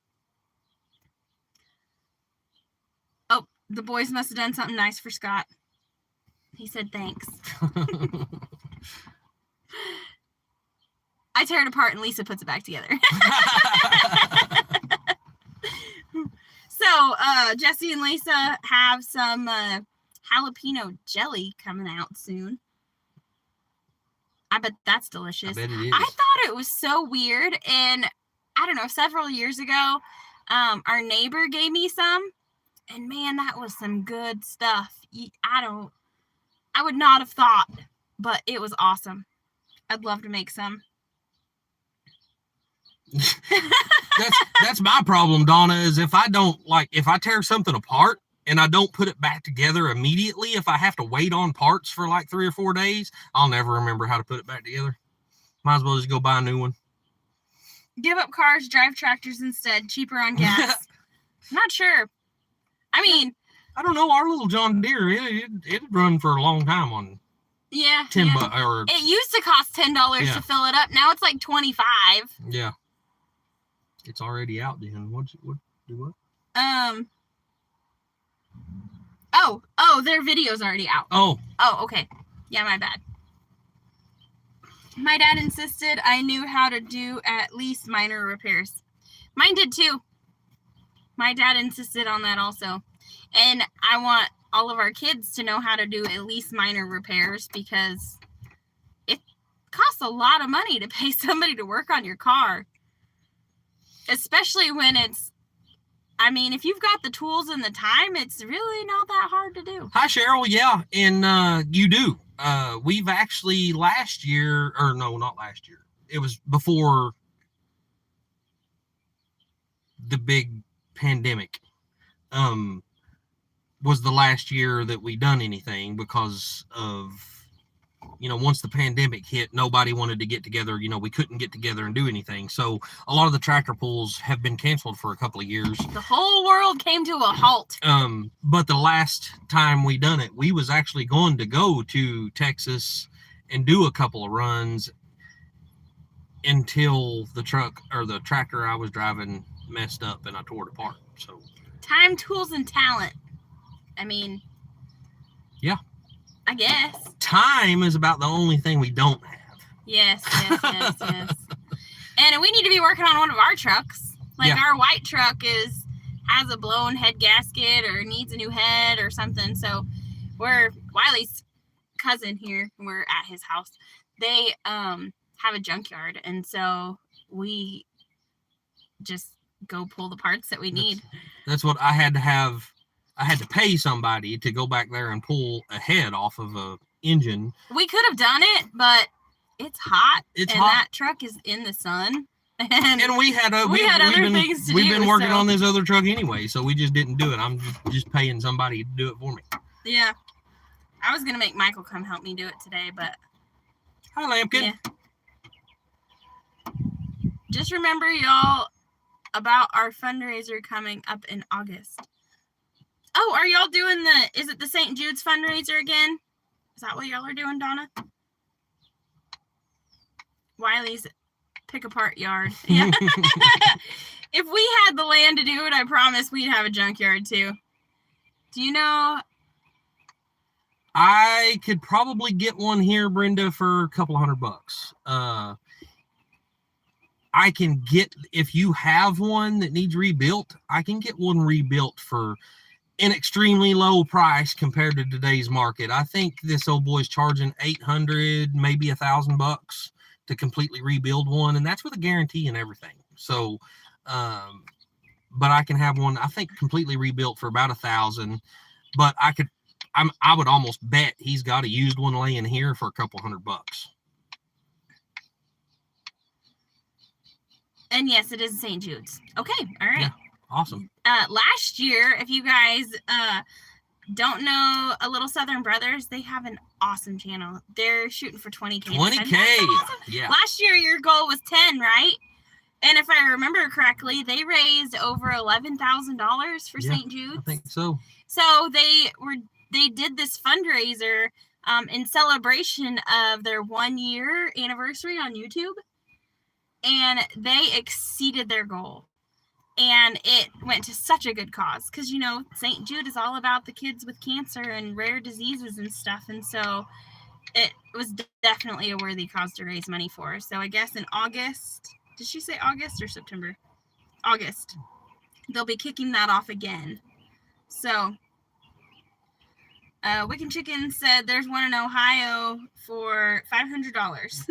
Oh, the boys must have done something nice for Scott. He said thanks. I tear it apart and Lisa puts it back together. So, Jesse and Lisa have some jalapeno jelly coming out soon. I bet that's delicious. I bet it is. I thought it was so weird, and I don't know, several years ago, our neighbor gave me some, and man, that was some good stuff. I would not have thought, but it was awesome. I'd love to make some. that's my problem, Donna, is if I tear something apart and I don't put it back together immediately, if I have to wait on parts for like 3 or 4 days, I'll never remember how to put it back together. Might as well just go buy a new one. Give up cars, drive tractors instead, cheaper on gas. Not sure. I mean, I don't know, our little John Deere, it'd run for a long time on $10 or it used to cost $10 to fill it up. Now it's like $25. Yeah. It's already out, then. What? Oh, their video's already out. Oh, okay. Yeah, my bad. My dad insisted I knew how to do at least minor repairs. Mine did too. My dad insisted on that also. And I want all of our kids to know how to do at least minor repairs because it costs a lot of money to pay somebody to work on your car. Especially when if you've got the tools and the time, it's really not that hard to do. Hi, Cheryl. Yeah, and you do. We've actually not last year. It was before the big pandemic. Was the last year that we done anything because of, once the pandemic hit, nobody wanted to get together. We couldn't get together and do anything. So a lot of the tractor pulls have been canceled for a couple of years. The whole world came to a halt. But the last time we done it, we was actually going to go to Texas and do a couple of runs until the tractor I was driving messed up and I tore it apart. So time, tools, and talent. Yeah. I guess. Time is about the only thing we don't have. Yes. And we need to be working on one of our trucks. Our white truck has a blown head gasket or needs a new head or something. So we're Wiley's cousin here. We're at his house. They have a junkyard, and so we just go pull the parts that we need. That's what I had to have. I had to pay somebody to go back there and pull a head off of a engine. We could have done it, but it's hot. And that truck is in the sun. And we had other things to do. We've been working on this other truck anyway, so we just didn't do it. I'm just paying somebody to do it for me. Yeah. I was going to make Michael come help me do it today, but... Hi, Lampkin. Yeah. Just remember, y'all, about our fundraiser coming up in August. Oh, are y'all doing is it the St. Jude's fundraiser again? Is that what y'all are doing, Donna? Wiley's pick apart yard. Yeah. If we had the land to do it, I promise we'd have a junkyard too. Do you know? I could probably get one here, Brenda, for a couple $100. I can get, if you have one that needs rebuilt, I can get one rebuilt for an extremely low price compared to today's market. I think this old boy's charging $800, maybe $1,000 to completely rebuild one, and that's with a guarantee and everything. So, but I can have one, I think, completely rebuilt for about $1,000. But I would almost bet he's got a used one laying here for a couple $100. And yes, it is St. Jude's. Okay, all right. Yeah, awesome. Last year, if you guys don't know A Little Southern Brothers, they have an awesome channel. They're shooting for 20K. 20K. Awesome. Yeah. Last year, your goal was 10, right? And if I remember correctly, they raised over $11,000 for St. Jude's. I think so. So they did this fundraiser in celebration of their 1-year anniversary on YouTube, and they exceeded their goal. And it went to such a good cause because, you know, St. Jude is all about the kids with cancer and rare diseases and stuff. And so it was definitely a worthy cause to raise money for. So I guess in August, did she say August or September? August. They'll be kicking that off again. So Wicked Chicken said there's one in Ohio for $500.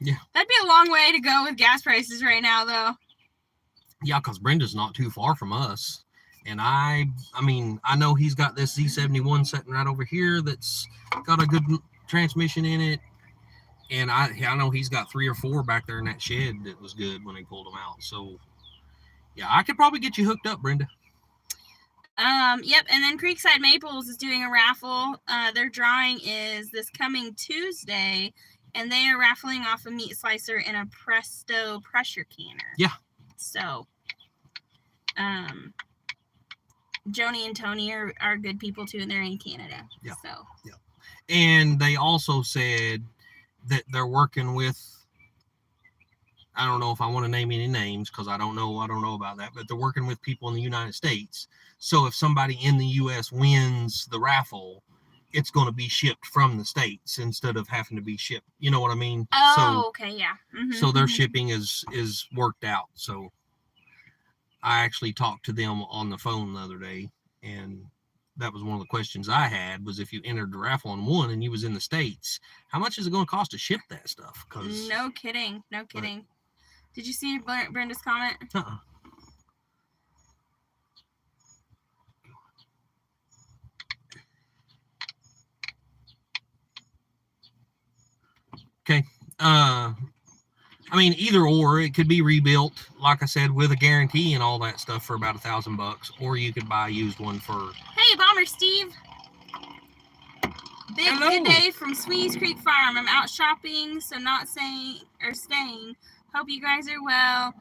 Yeah. That'd be a long way to go with gas prices right now, though. Yeah, because Brenda's not too far from us. And I mean, I know he's got this Z71 sitting right over here that's got a good transmission in it. And I know he's got 3 or 4 back there in that shed that was good when they pulled them out. So, yeah, I could probably get you hooked up, Brenda. Yep, and then Creekside Maples is doing a raffle. Their drawing is this coming Tuesday, and they are raffling off a meat slicer and a Presto pressure canner. Yeah. So, Joni and Tony are good people too, and they're in Canada. Yeah. So. Yeah. And they also said that they're working with, I don't know if I want to name any names because I don't know about that, but they're working with people in the United States. So if somebody in the U.S. wins the raffle, it's going to be shipped from the States instead of having to be shipped. You know what I mean? Oh, okay, yeah. Mm-hmm. So their shipping is worked out. So I actually talked to them on the phone the other day, and that was one of the questions I had was if you entered the raffle and won and you was in the States, how much is it going to cost to ship that stuff? No kidding. No kidding. Did you see Brenda's comment? Uh-uh. Okay. I mean, either or, it could be rebuilt, like I said, with a guarantee and all that stuff for about $1,000, or you could buy a used one for. Hey, Bomber Steve. Good day from Sweeney's Creek Farm. I'm out shopping, so not staying. Hope you guys are well.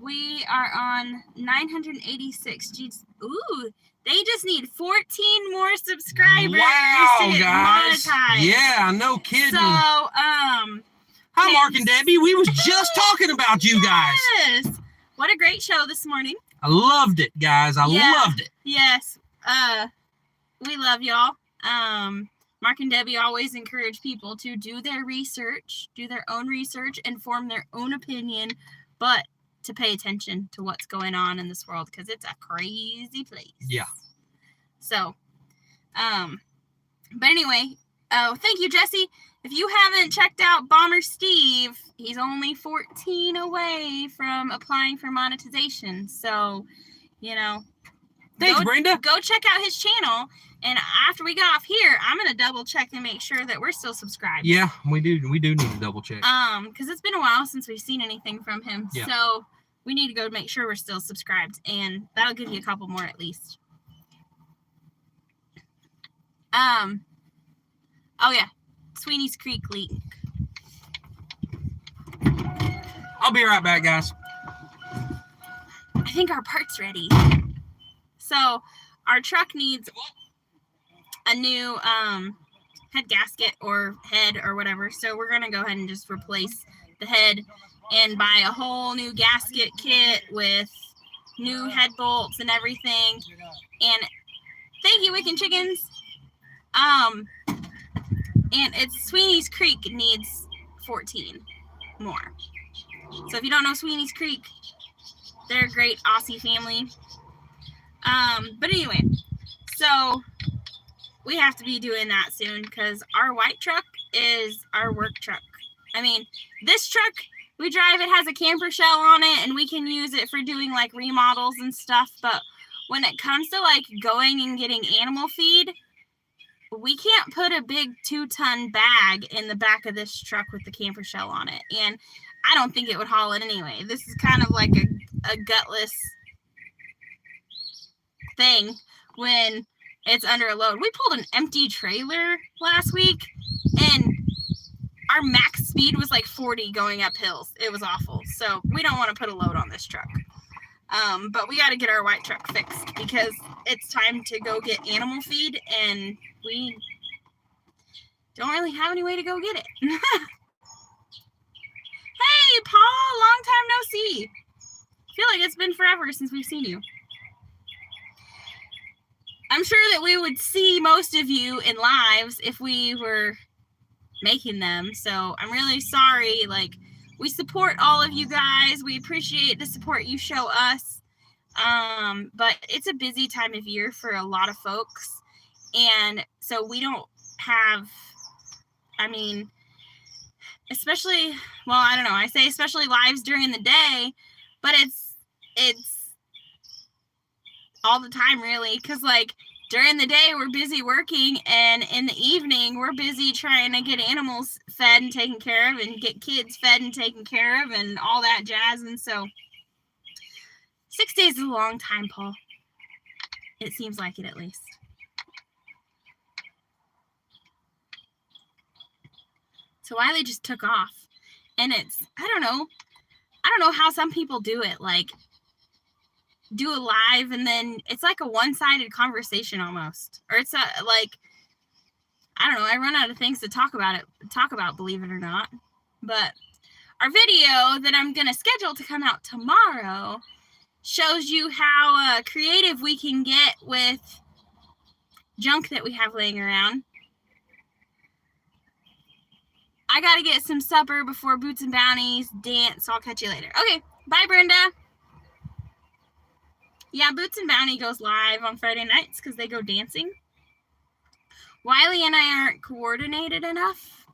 We are on 986. Jeez. Ooh, they just need 14 more subscribers to get guys. monetized. Yeah, no kidding. So, hi, Mark and Debbie. We was just talking about you guys. Yes. What a great show this morning. I loved it, guys. I loved it. Yes. We love y'all. Mark and Debbie always encourage people to do their research, do their own research, and form their own opinion, but to pay attention to what's going on in this world because it's a crazy place. Yeah. So, but anyway, thank you, Jesse. If you haven't checked out Bomber Steve, he's only 14 away from applying for monetization. So, you know, thanks, Brenda. Go check out his channel. And after we get off here, I'm going to double check and make sure that we're still subscribed. Yeah, we do. We do need to double check. Because it's been a while since we've seen anything from him. Yeah. So we need to go make sure we're still subscribed. And that'll give you a couple more at least. Oh, yeah. Sweeney's Creek leak. I'll be right back, guys. I think our part's ready. So our truck needs a new head gasket or head or whatever. So we're going to go ahead and just replace the head and buy a whole new gasket kit with new head bolts and everything. And thank you, Wicked Chickens. And it's Sweeney's Creek needs 14 more. So if you don't know Sweeney's Creek, they're a great Aussie family. But anyway, so we have to be doing that soon because our white truck is our work truck. I mean, this truck we drive, it has a camper shell on it and we can use it for doing like remodels and stuff. But when it comes to like going and getting animal feed, we can't put a big 2-ton bag in the back of this truck with the camper shell on it. And I don't think it would haul it anyway. This is kind of like a gutless thing when it's under a load. We pulled an empty trailer last week and our max speed was like 40 going up hills. It was awful. So we don't want to put a load on this truck. But we got to get our white truck fixed because it's time to go get animal feed and we don't really have any way to go get it. Hey, Paul, long time no see. I feel like it's been forever since we've seen you. I'm sure that we would see most of you in lives if we were making them. So I'm really sorry. Like, we support all of you guys. We appreciate the support you show us. But it's a busy time of year for a lot of folks. And so we don't have, I mean, especially, well, I don't know. I say especially lives during the day, but it's all the time really. Because like during the day we're busy working and in the evening we're busy trying to get animals fed and taken care of and get kids fed and taken care of and all that jazz. And so 6 days is a long time, Paul. It seems like it at least. So Wiley just took off and it's, I don't know how some people do it. Like do a live and then it's like a one-sided conversation almost, or it's like, I don't know, I run out of things to talk about, believe it or not. But our video that I'm gonna schedule to come out tomorrow shows you how creative we can get with junk that we have laying around. I gotta get some supper before Boots and Bounties dance, so I'll catch you later. Okay, bye, Brenda. Yeah, Boots and Bounty goes live on Friday nights because they go dancing. Wiley and I aren't coordinated enough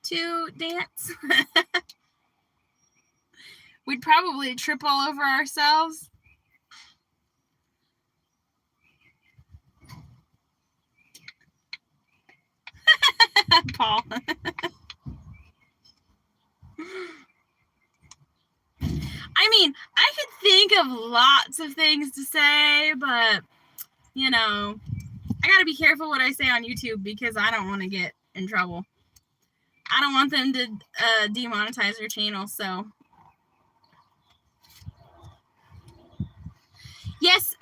to dance. We'd probably trip all over ourselves. Paul. I mean, I could think of lots of things to say, but, you know, I got to be careful what I say on YouTube because I don't want to get in trouble. I don't want them to demonetize their channel, so. Yes,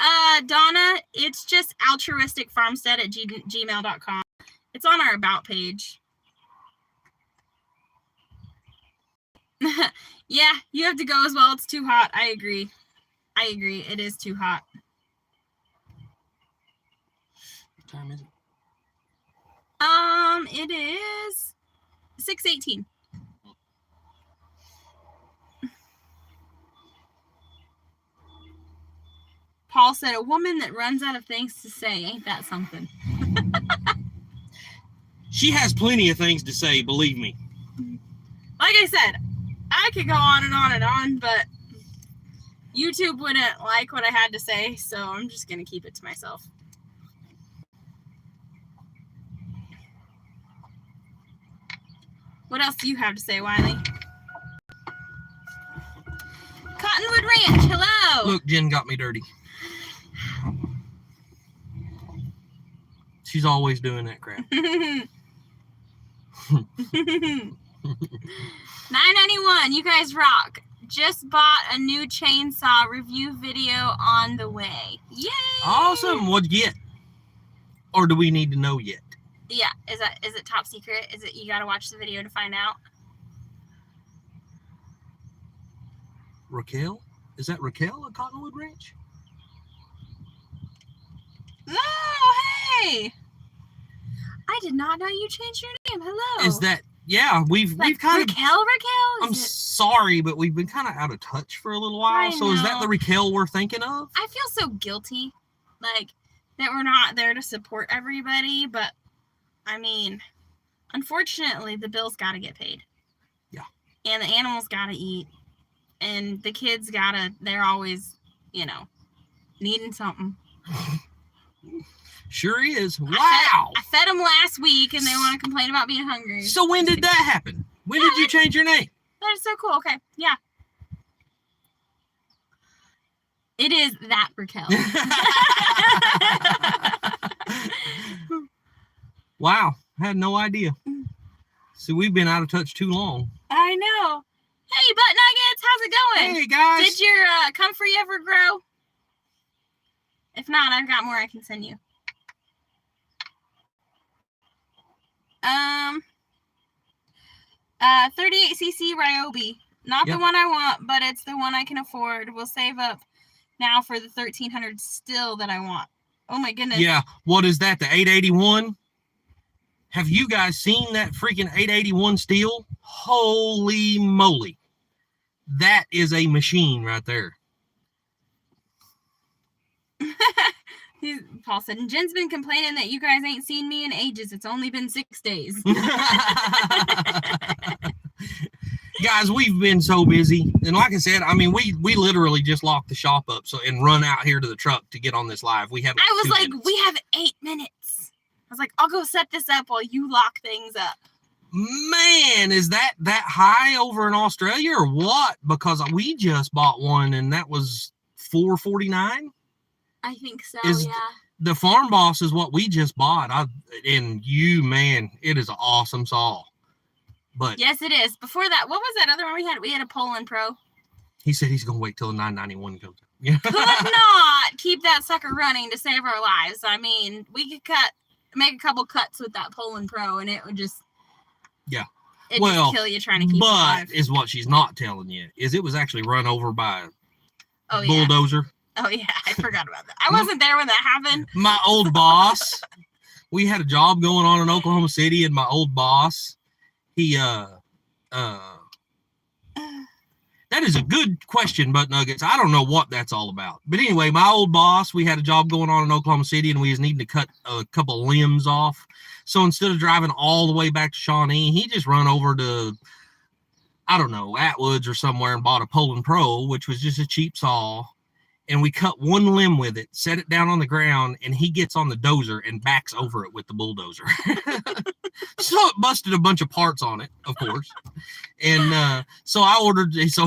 Donna, it's just altruisticfarmstead@gmail.com. It's on our About page. Yeah, you have to go as well. It's too hot. I agree. It is too hot. What time is it? It is 6:18. Paul said, "A woman that runs out of things to say, ain't that something?" She has plenty of things to say, believe me. Like I said, I could go on and on and on, but YouTube wouldn't like what I had to say, so I'm just going to keep it to myself. What else do you have to say, Wiley? Cottonwood Ranch, hello! Look, Jen got me dirty. She's always doing that crap. $9.91, you guys rock. Just bought a new chainsaw review video on the way. Yay! Awesome. What'd you get? Or do we need to know yet? Yeah, is it top secret? Is it you gotta watch the video to find out? Raquel? Is that Raquel at Cottonwood Ranch? Oh, hey! I did not know you changed your name. Hello. Is that, yeah, we've kind of... Raquel? I'm sorry, but we've been kind of out of touch for a little while. So is that the Raquel we're thinking of? I feel so guilty like that we're not there to support everybody, but I mean, unfortunately, the bills got to get paid. Yeah. And the animals got to eat, and the kids they're always, needing something. Sure is. Wow. I fed them last week, and they want to complain about being hungry. So when did that happen? When did you change your name? That is so cool. Okay. Yeah. It is that Raquel. Wow. I had no idea. See, we've been out of touch too long. I know. Hey, Butt Nuggets, how's it going? Hey, guys. Did your comfrey ever grow? If not, I've got more I can send you. 38cc Ryobi. Not the one I want, but it's the one I can afford. We'll save up now for the 1300 still that I want. Oh my goodness. Yeah. What is that? The 881? Have you guys seen that freaking 881 steel? Holy moly. That is a machine right there. Paul said, and Jen's been complaining that you guys ain't seen me in ages. It's only been 6 days. Guys, we've been so busy. And like I said, I mean, we literally just locked the shop up and run out here to the truck to get on this live. We had I was like, we have 8 minutes. I was like, I'll go set this up while you lock things up. Man, is that high over in Australia or what? Because we just bought one and that was $449. I think so, yeah. The Farm Boss is what we just bought. Man, it is an awesome saw. But yes, it is. Before that, what was that other one we had? We had a Poland Pro. He said he's going to wait till the 991 comes out. Yeah. Could not keep that sucker running to save our lives. I mean, we could make a couple cuts with that Poland Pro, and it would just... Yeah. It'd just kill you trying to keep it alive. But is what she's not telling you, is it was actually run over by a yeah. bulldozer. Oh, yeah. I forgot about that. I wasn't there when that happened. My old boss, we had a job going on in Oklahoma City, and my old boss, he, that is a good question, Butt Nuggets. I don't know what that's all about. But anyway, my old boss, we had a job going on in Oklahoma City, and we was needing to cut a couple of limbs off. So instead of driving all the way back to Shawnee, he just run over to, I don't know, Atwoods or somewhere and bought a Poland Pro, which was just a cheap saw. And we cut one limb with it, set it down on the ground, and he gets on the dozer and backs over it with the bulldozer. So it busted a bunch of parts on it, of course. And so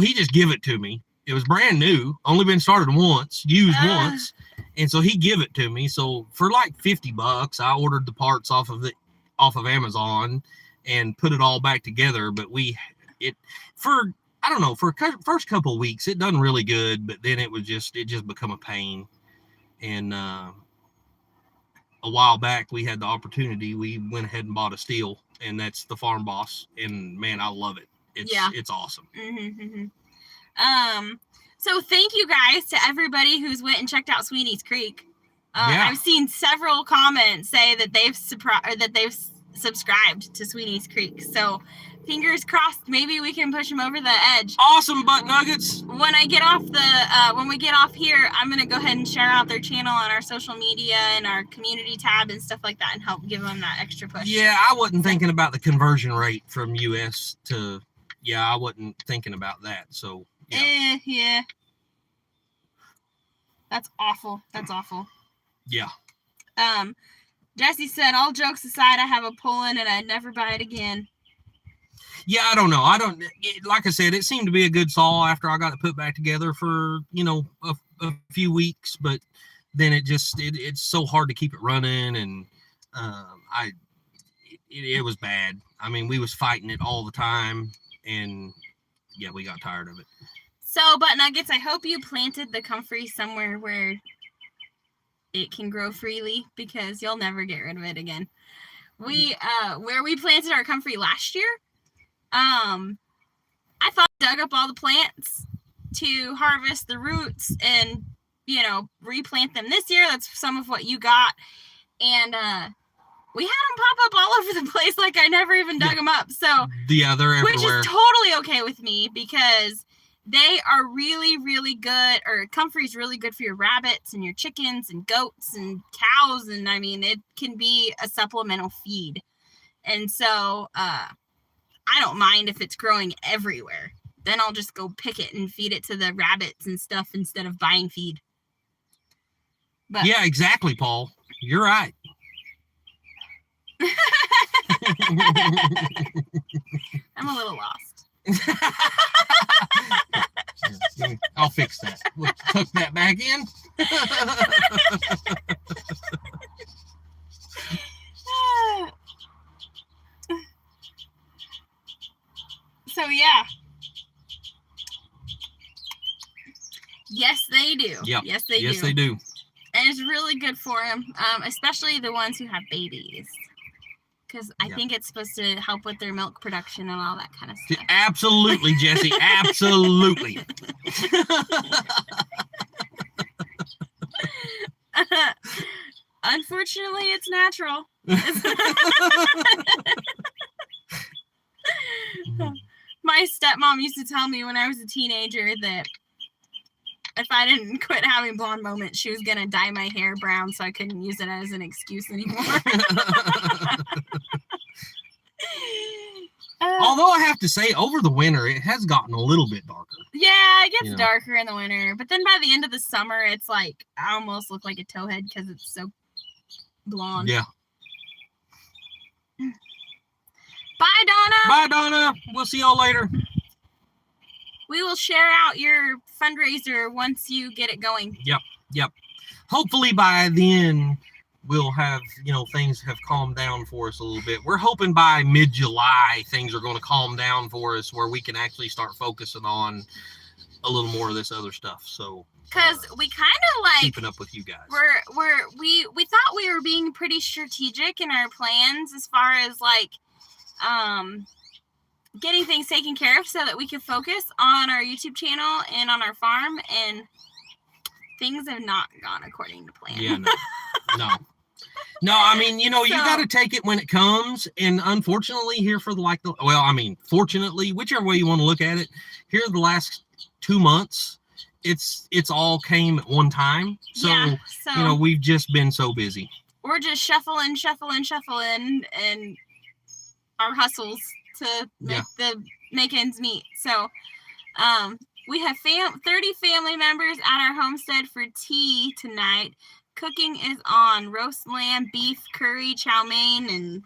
he just give it to me. It was brand new, only been started once, used once. And so he give it to me. So for like $50, I ordered the parts off of Amazon and put it all back together. But I don't know, for first couple of weeks, it done really good, but then it just become a pain. And a while back, we had the opportunity. We went ahead and bought a steel, and that's the Farm Boss. And man, I love it. It's awesome. Mm-hmm, mm-hmm. So thank you guys to everybody who's went and checked out Sweeney's Creek. I've seen several comments say that they've subscribed to Sweeney's Creek. So fingers crossed, maybe we can push them over the edge. Awesome, Butt Nuggets. When I get off when we get off here, I'm gonna go ahead and share out their channel on our social media and our community tab and stuff like that, and help give them that extra push. Yeah, I wasn't thinking about the conversion rate from US to. Yeah, I wasn't thinking about that. So. Yeah. Yeah. That's awful. Yeah. Jesse said, all jokes aside, I have a pull-in and I'd never buy it again. Yeah, I don't know. Like I said, it seemed to be a good saw after I got it put back together for, a few weeks, but then it's so hard to keep it running. And it was bad. I mean, we was fighting it all the time, and yeah, we got tired of it. So, Butt Nuggets, I hope you planted the comfrey somewhere where it can grow freely, because you'll never get rid of it again. Where we planted our comfrey last year, I dug up all the plants to harvest the roots and, replant them this year. That's some of what you got. And we had them pop up all over the place like I never even dug them up. So they're everywhere. Which is totally okay with me, because They are really, really good, or Comfrey's really good for your rabbits and your chickens and goats and cows. And I mean, it can be a supplemental feed. And so I don't mind if it's growing everywhere. Then I'll just go pick it and feed it to the rabbits and stuff instead of buying feed. But yeah, exactly, Paul. You're right. I'm a little lost. I'll fix that. We'll tuck that back in. So yeah. Yes, they do. Yep. Yes, they do. Yes, they do. And it's really good for them, especially the ones who have babies. Because I think it's supposed to help with their milk production and all that kind of stuff. Absolutely, Jesse. Absolutely. Unfortunately, it's natural. My stepmom used to tell me when I was a teenager that if I didn't quit having blonde moments, she was going to dye my hair brown so I couldn't use it as an excuse anymore. Although I have to say, over the winter, it has gotten a little bit darker. Yeah, it gets darker in the winter. But then by the end of the summer, it's like, I almost look like a towhead because it's so blonde. Yeah. Bye, Donna. Bye, Donna. We'll see y'all later. We will share out your fundraiser once you get it going. Yep. Hopefully by then we'll have, things have calmed down for us a little bit. We're hoping by mid-July things are going to calm down for us where we can actually start focusing on a little more of this other stuff. So because we kind of like keeping up with you guys. We thought we were being pretty strategic in our plans as far as like getting things taken care of so that we can focus on our YouTube channel and on our farm, and things have not gone according to plan. Yeah, no. I mean, you got to take it when it comes, and unfortunately fortunately, whichever way you want to look at it, here the last 2 months, it's all came at one time. So, we've just been so busy. We're just shuffling and our hustles to make ends meet. So we have 30 family members at our homestead for tea tonight. Cooking is on roast lamb, beef, curry, chow mein, and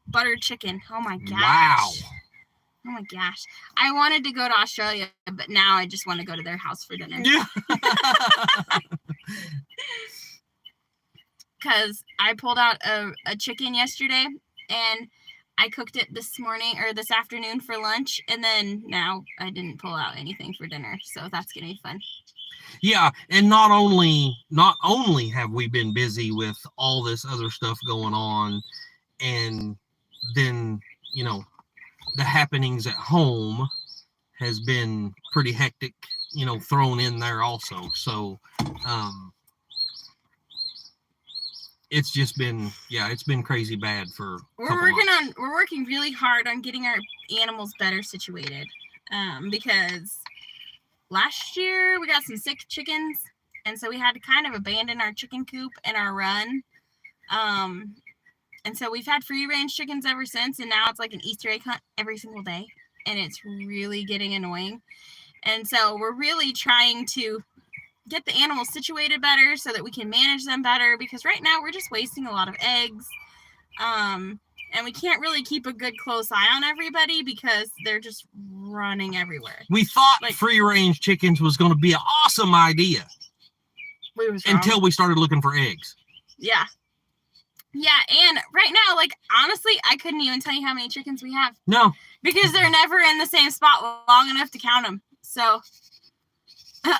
buttered chicken. Oh my gosh. Wow. Oh my gosh. I wanted to go to Australia, but now I just want to go to their house for dinner. Yeah. Because I pulled out a chicken yesterday, and I cooked it this afternoon for lunch, and then now I didn't pull out anything for dinner, so that's gonna be fun. Yeah, and not only have we been busy with all this other stuff going on, and then the happenings at home has been pretty hectic, thrown in there also. So it's just been, it's been crazy bad for we're working really hard on getting our animals better situated, because last year we got some sick chickens, and so we had to kind of abandon our chicken coop and our run, and so we've had free range chickens ever since, and now it's like an Easter egg hunt every single day, and it's really getting annoying. And so we're really trying to get the animals situated better so that we can manage them better, because right now we're just wasting a lot of eggs, and we can't really keep a good close eye on everybody because they're just running everywhere. We thought free range chickens was going to be an awesome idea until we started looking for eggs. Yeah, and right now, honestly, I couldn't even tell you how many chickens we have. No, because they're never in the same spot long enough to count them. So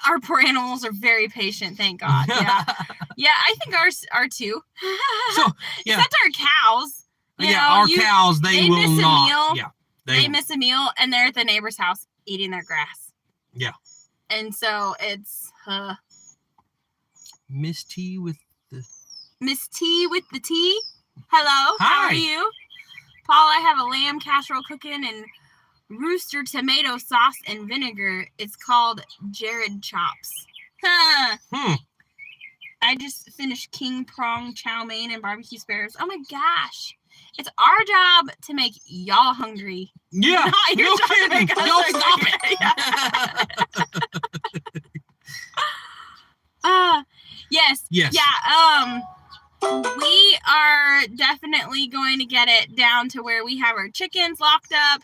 our poor animals are very patient, thank God. Yeah, I think ours are too. So except our cows. Our cows, they will miss not. A meal. Yeah, they miss a meal, and they're at the neighbor's house eating their grass. Yeah. And so it's Miss T with the tea. Hello. Hi. How are you? Paul, I have a lamb casserole cooking, and rooster tomato sauce and vinegar. It's called Jared Chops. Huh. I just finished king prong chow mein and barbecue spares. Oh my gosh. It's our job to make y'all hungry. Yeah. Not your No job to kidding. make us Y'all hungry. stop it. Yes. Yes. Yeah. We are definitely going to get it down to where we have our chickens locked up.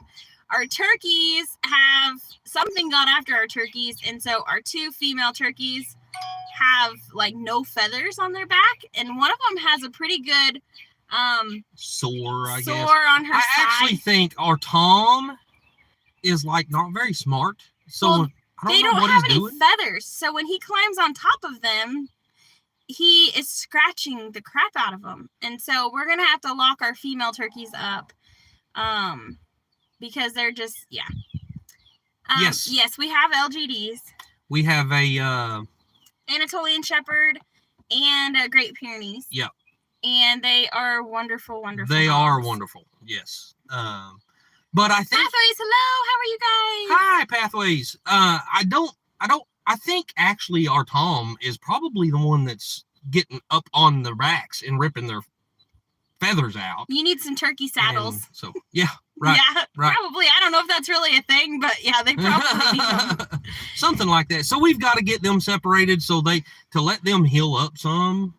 Our turkeys have something gone after our turkeys, and so our 2 female turkeys have like no feathers on their back, and one of them has a pretty good sore, I guess. sore on her I side. actually think our Tom is like not very smart, so Well, I don't know what have he's any doing. feathers, so when he climbs on top of them, he is scratching the crap out of them, and so we're gonna have to lock our female turkeys up, because they're just yes, we have LGDs. We have a Anatolian Shepherd and Great Pyrenees. Yep. And they are wonderful, wonderful. They dogs. are wonderful. Yes. But I think Pathways, hello, how are you guys? Hi, Pathways. I think actually our Tom is probably the one that's getting up on the racks and ripping their feathers out. You need some turkey saddles. And so yeah, right. Yeah, right. Probably. I don't know if that's really a thing, but yeah, they probably need them. Something like that. So we've got to get them separated to let them heal up some,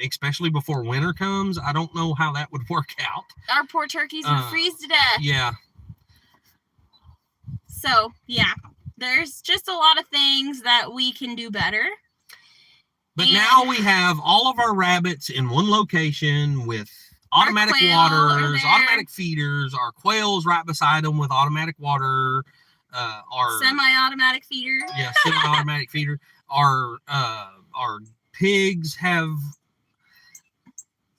especially before winter comes. I don't know how that would work out. Our poor turkeys would freeze to death. Yeah. So yeah, there's just a lot of things that we can do better. But now we have all of our rabbits in one location with automatic waters, automatic feeders, our quails right beside them with automatic water, our semi-automatic feeder. Yeah, semi-automatic feeder. Our pigs have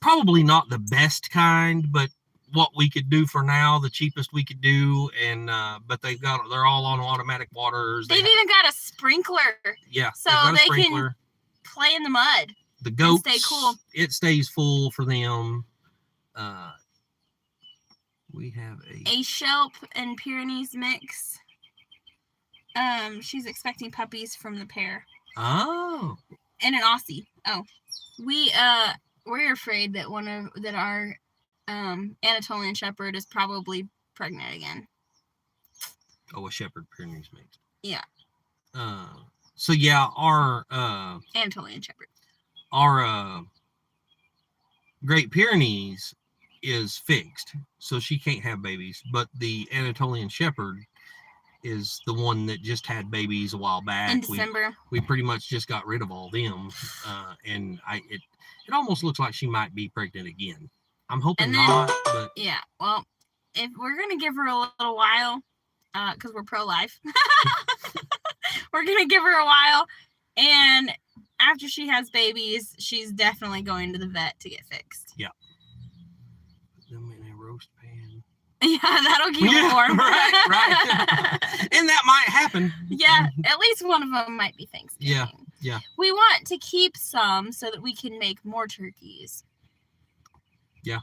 probably not the best kind, but what we could do for now, the cheapest we could do, and but they're all on automatic waters. They've even got a sprinkler. Yeah, so they can play in the mud. The goats, stay cool. It stays full for them. We have a Shelp and Pyrenees mix. She's expecting puppies from the pair. Oh. And an Aussie. Oh, we're afraid that our Anatolian Shepherd is probably pregnant again. Oh, a Shepherd Pyrenees mix. Yeah. So yeah, our Anatolian Shepherd. Our Great Pyrenees is fixed, so she can't have babies. But the Anatolian Shepherd is the one that just had babies a while back. In December. We pretty much just got rid of all them, and it almost looks like she might be pregnant again. I'm hoping not, but yeah. Well, if we're gonna give her a little while, because we're pro-life, we're gonna give her a while, and after she has babies, she's definitely going to the vet to get fixed. Yeah. Put them in a roast pan. Yeah, that'll keep it warm. Right. And that might happen. Yeah, at least one of them might be Thanksgiving. Yeah. We want to keep some so that we can make more turkeys. Yeah.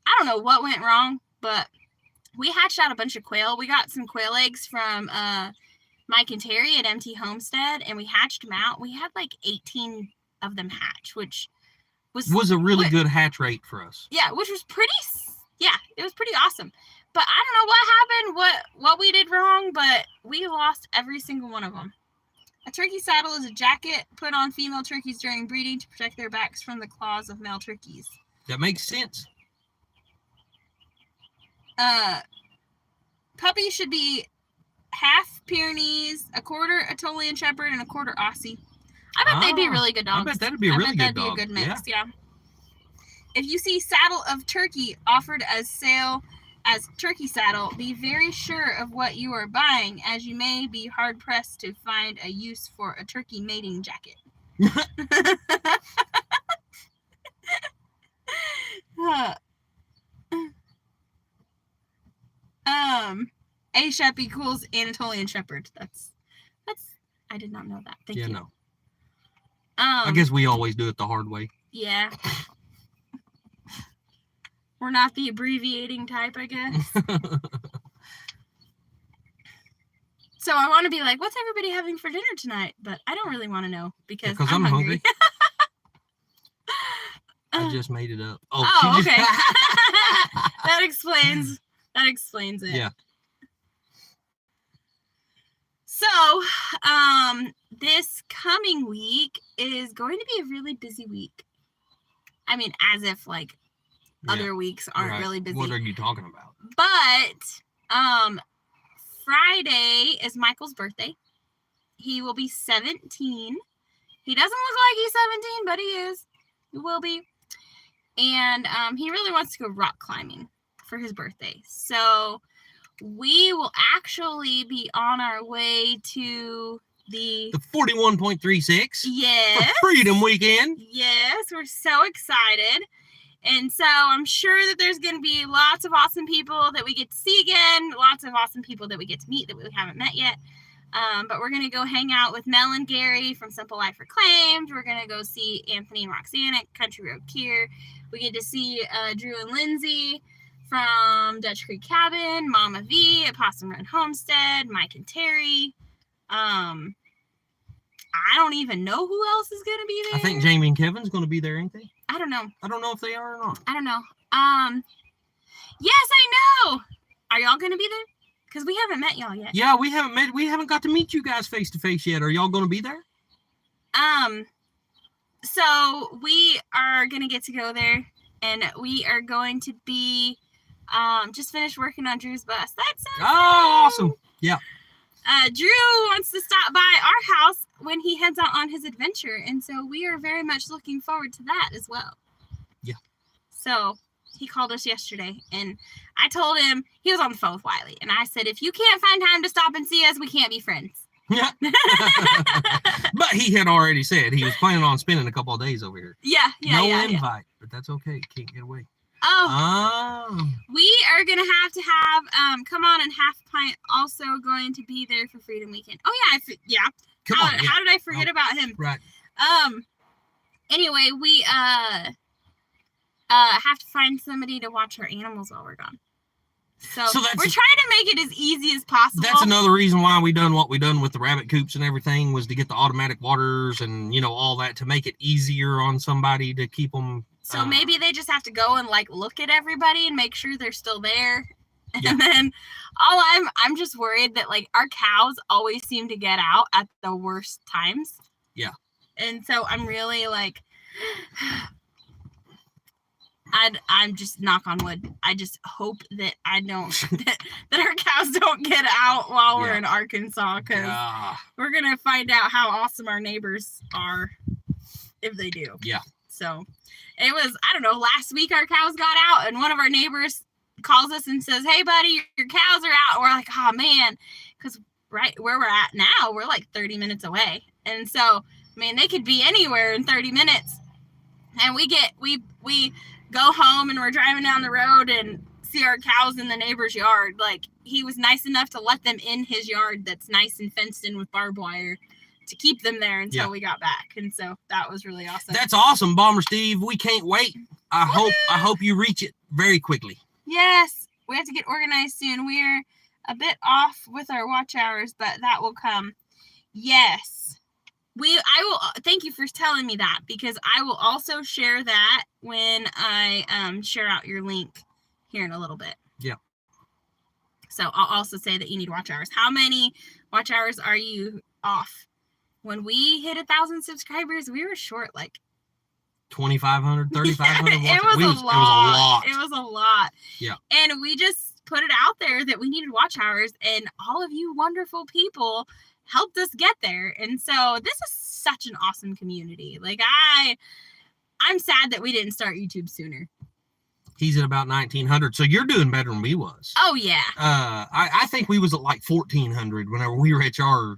I don't know what went wrong, but we hatched out a bunch of quail. We got some quail eggs from Mike and Terry at MT Homestead, and we hatched them out. We had like 18 of them hatch, which was a really good hatch rate for us. Yeah, which was it was pretty awesome. But I don't know what happened, what we did wrong, but we lost every single one of them. A turkey saddle is a jacket put on female turkeys during breeding to protect their backs from the claws of male turkeys. That makes sense. Puppies should be half Pyrenees, a quarter Anatolian Shepherd, and a quarter Aussie. I bet they'd be really good dogs. I bet that'd be a really good dog. That'd be a good mix, yeah. If you see saddle of turkey offered as sale as turkey saddle, be very sure of what you are buying, as you may be hard pressed to find a use for a turkey mating jacket. A Shep equals Anatolian Shepherd. That's I did not know that. Thank you. No. I guess we always do it the hard way. Yeah. We're not the abbreviating type, I guess. So I want to be like, what's everybody having for dinner tonight? But I don't really want to know because I'm hungry. I just made it up. Oh, okay. That explains it. Yeah. So, this coming week is going to be a really busy week. I mean, as if like other weeks aren't really busy. What are you talking about? But, Friday is Michael's birthday. He will be 17. He doesn't look like he's 17, but he is. He will be. And he really wants to go rock climbing for his birthday. So we will actually be on our way to the 41.36. Yes. For Freedom Weekend. Yes, we're so excited. And so I'm sure that there's going to be lots of awesome people that we get to see again, lots of awesome people that we get to meet that we haven't met yet. But we're going to go hang out with Mel and Gary from Simple Life Reclaimed. We're going to go see Anthony and Roxanne at Country Road Kier. We get to see Drew and Lindsay from Dutch Creek Cabin, Mama V at Possum Run Homestead, Mike and Terry. I don't even know who else is going to be there. I think Jamie and Kevin's going to be there, ain't they? I don't know. I don't know if they are or not. I don't know. Yes, I know. Are y'all going to be there? Because we haven't met y'all yet. Yeah, we haven't got to meet you guys face to face yet. Are y'all going to be there? So we are going to get to go there, and we are going to be just finished working on Drew's bus. That's awesome. Yeah. Drew wants to stop by our house when he heads out on his adventure, and so we are very much looking forward to that as well. Yeah. So he called us yesterday, and I told him, he was on the phone with Wiley, and I said, if you can't find time to stop and see us, we can't be friends. Yeah. But he had already said he was planning on spending a couple of days over here. Yeah. No invite, but that's okay. Can't get away. Oh. We are going to have come on, and Half Pint also going to be there for Freedom Weekend. Oh, yeah. How did I forget about him? Right. Anyway, we have to find somebody to watch our animals while we're gone. So we're trying to make it as easy as possible. That's another reason why we done what we done with the rabbit coops and everything, was to get the automatic waters and, all that, to make it easier on somebody to keep them. So maybe they just have to go and look at everybody and make sure they're still there. Yeah. And then I'm just worried that our cows always seem to get out at the worst times. Yeah. And so I'm really I'm just, knock on wood, I just hope that I don't that our cows don't get out while we're in Arkansas, because we're gonna find out how awesome our neighbors are if they do. Yeah. So it was, I don't know, last week our cows got out, and one of our neighbors calls us and says, hey buddy, your cows are out. And we're like, oh man, because right where we're at now, we're 30 minutes away. And so, they could be anywhere in 30 minutes. And we go home and we're driving down the road and see our cows in the neighbor's yard. He was nice enough to let them in his yard that's nice and fenced in with barbed wire to keep them there until we got back. And so that was really awesome. That's awesome, Bomber Steve. We can't wait. I hope you reach it very quickly. Yes, we have to get organized soon. We're a bit off with our watch hours, but that will come. Yes. I will thank you for telling me that, because I will also share that when I share out your link here in a little bit. Yeah. So I'll also say that you need watch hours. How many watch hours are you off? When we hit 1,000 subscribers, we were short 2,500, 3,500. It was a lot. It was a lot. Yeah. And we just put it out there that we needed watch hours, and all of you wonderful people helped us get there. And so this is such an awesome community. I'm sad that we didn't start YouTube sooner. He's at about 1,900, so you're doing better than we was. Oh yeah. I think we was at 1,400 whenever we reached our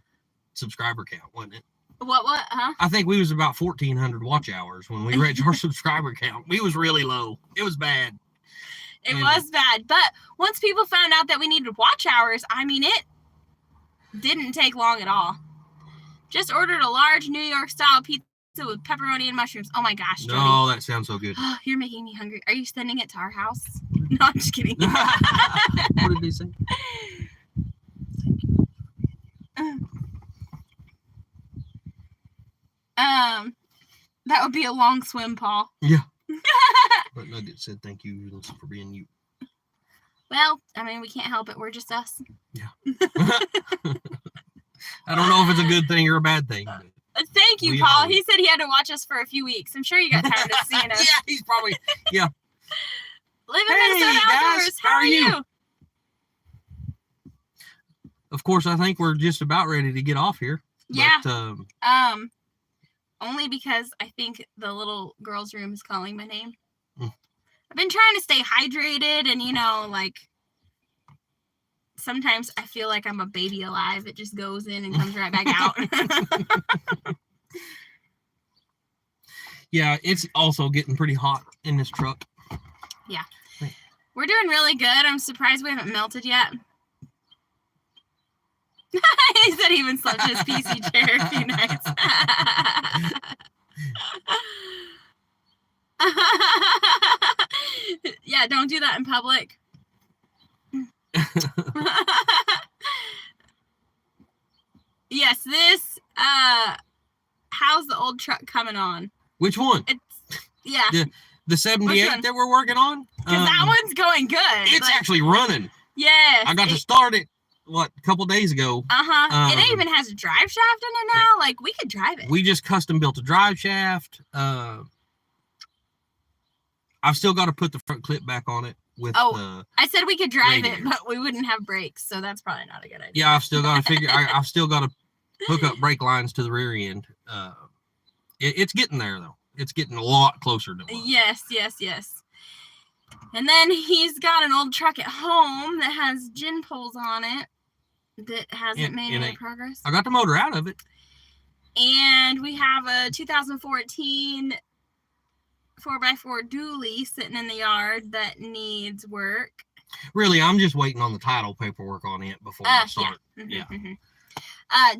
subscriber count, wasn't it? What? Huh? I think we was about 1,400 watch hours when we reached our subscriber count. We was really low. It was bad. It was bad. But once people found out that we needed watch hours, it didn't take long at all. Just ordered a large New York style pizza with pepperoni and mushrooms. Oh my gosh, Jody. No, that sounds so good. You're making me hungry. Are you sending it to our house? No, I'm just kidding. What did they say? That would be a long swim, Paul. Yeah. But Nugget said thank you for being you. Well, I mean, we can't help it. We're just us. Yeah. I don't know if it's a good thing or a bad thing. Thank you, Paul. He said he had to watch us for a few weeks. I'm sure you got tired of seeing us. Yeah, he's probably, yeah. Live in Minnesota Outdoors. How are you? Of course, I think we're just about ready to get off here. Yeah. But, only because I think the little girl's room is calling my name. Mm. I've been trying to stay hydrated and, sometimes I feel like I'm a baby alive. It just goes in and comes right back out. Yeah, it's also getting pretty hot in this truck. Yeah. We're doing really good. I'm surprised we haven't melted yet. He said he even slept in his PC chair a few nights. Yeah, don't do that in public. Yes, this how's the old truck coming on? Which one? The 78 that we're working on? Because that one's going good. It's actually running. Yes. I got to start it, a couple days ago. It even has a drive shaft in it now. Like, we could drive it. We just custom built a drive shaft. I've still got to put the front clip back on it. I said we could drive radiator. it, but we wouldn't have brakes, so that's probably not a good idea. Yeah, I've still got to I've still got to hook up brake lines to the rear end. It's getting there, though. It's getting a lot closer to mine. Yes. And then he's got an old truck at home that has gin poles on it that hasn't made any progress. I got the motor out of it. And we have a 2014 4x4 dually sitting in the yard that needs work. Really, I'm just waiting on the title paperwork on it before I start. Yeah.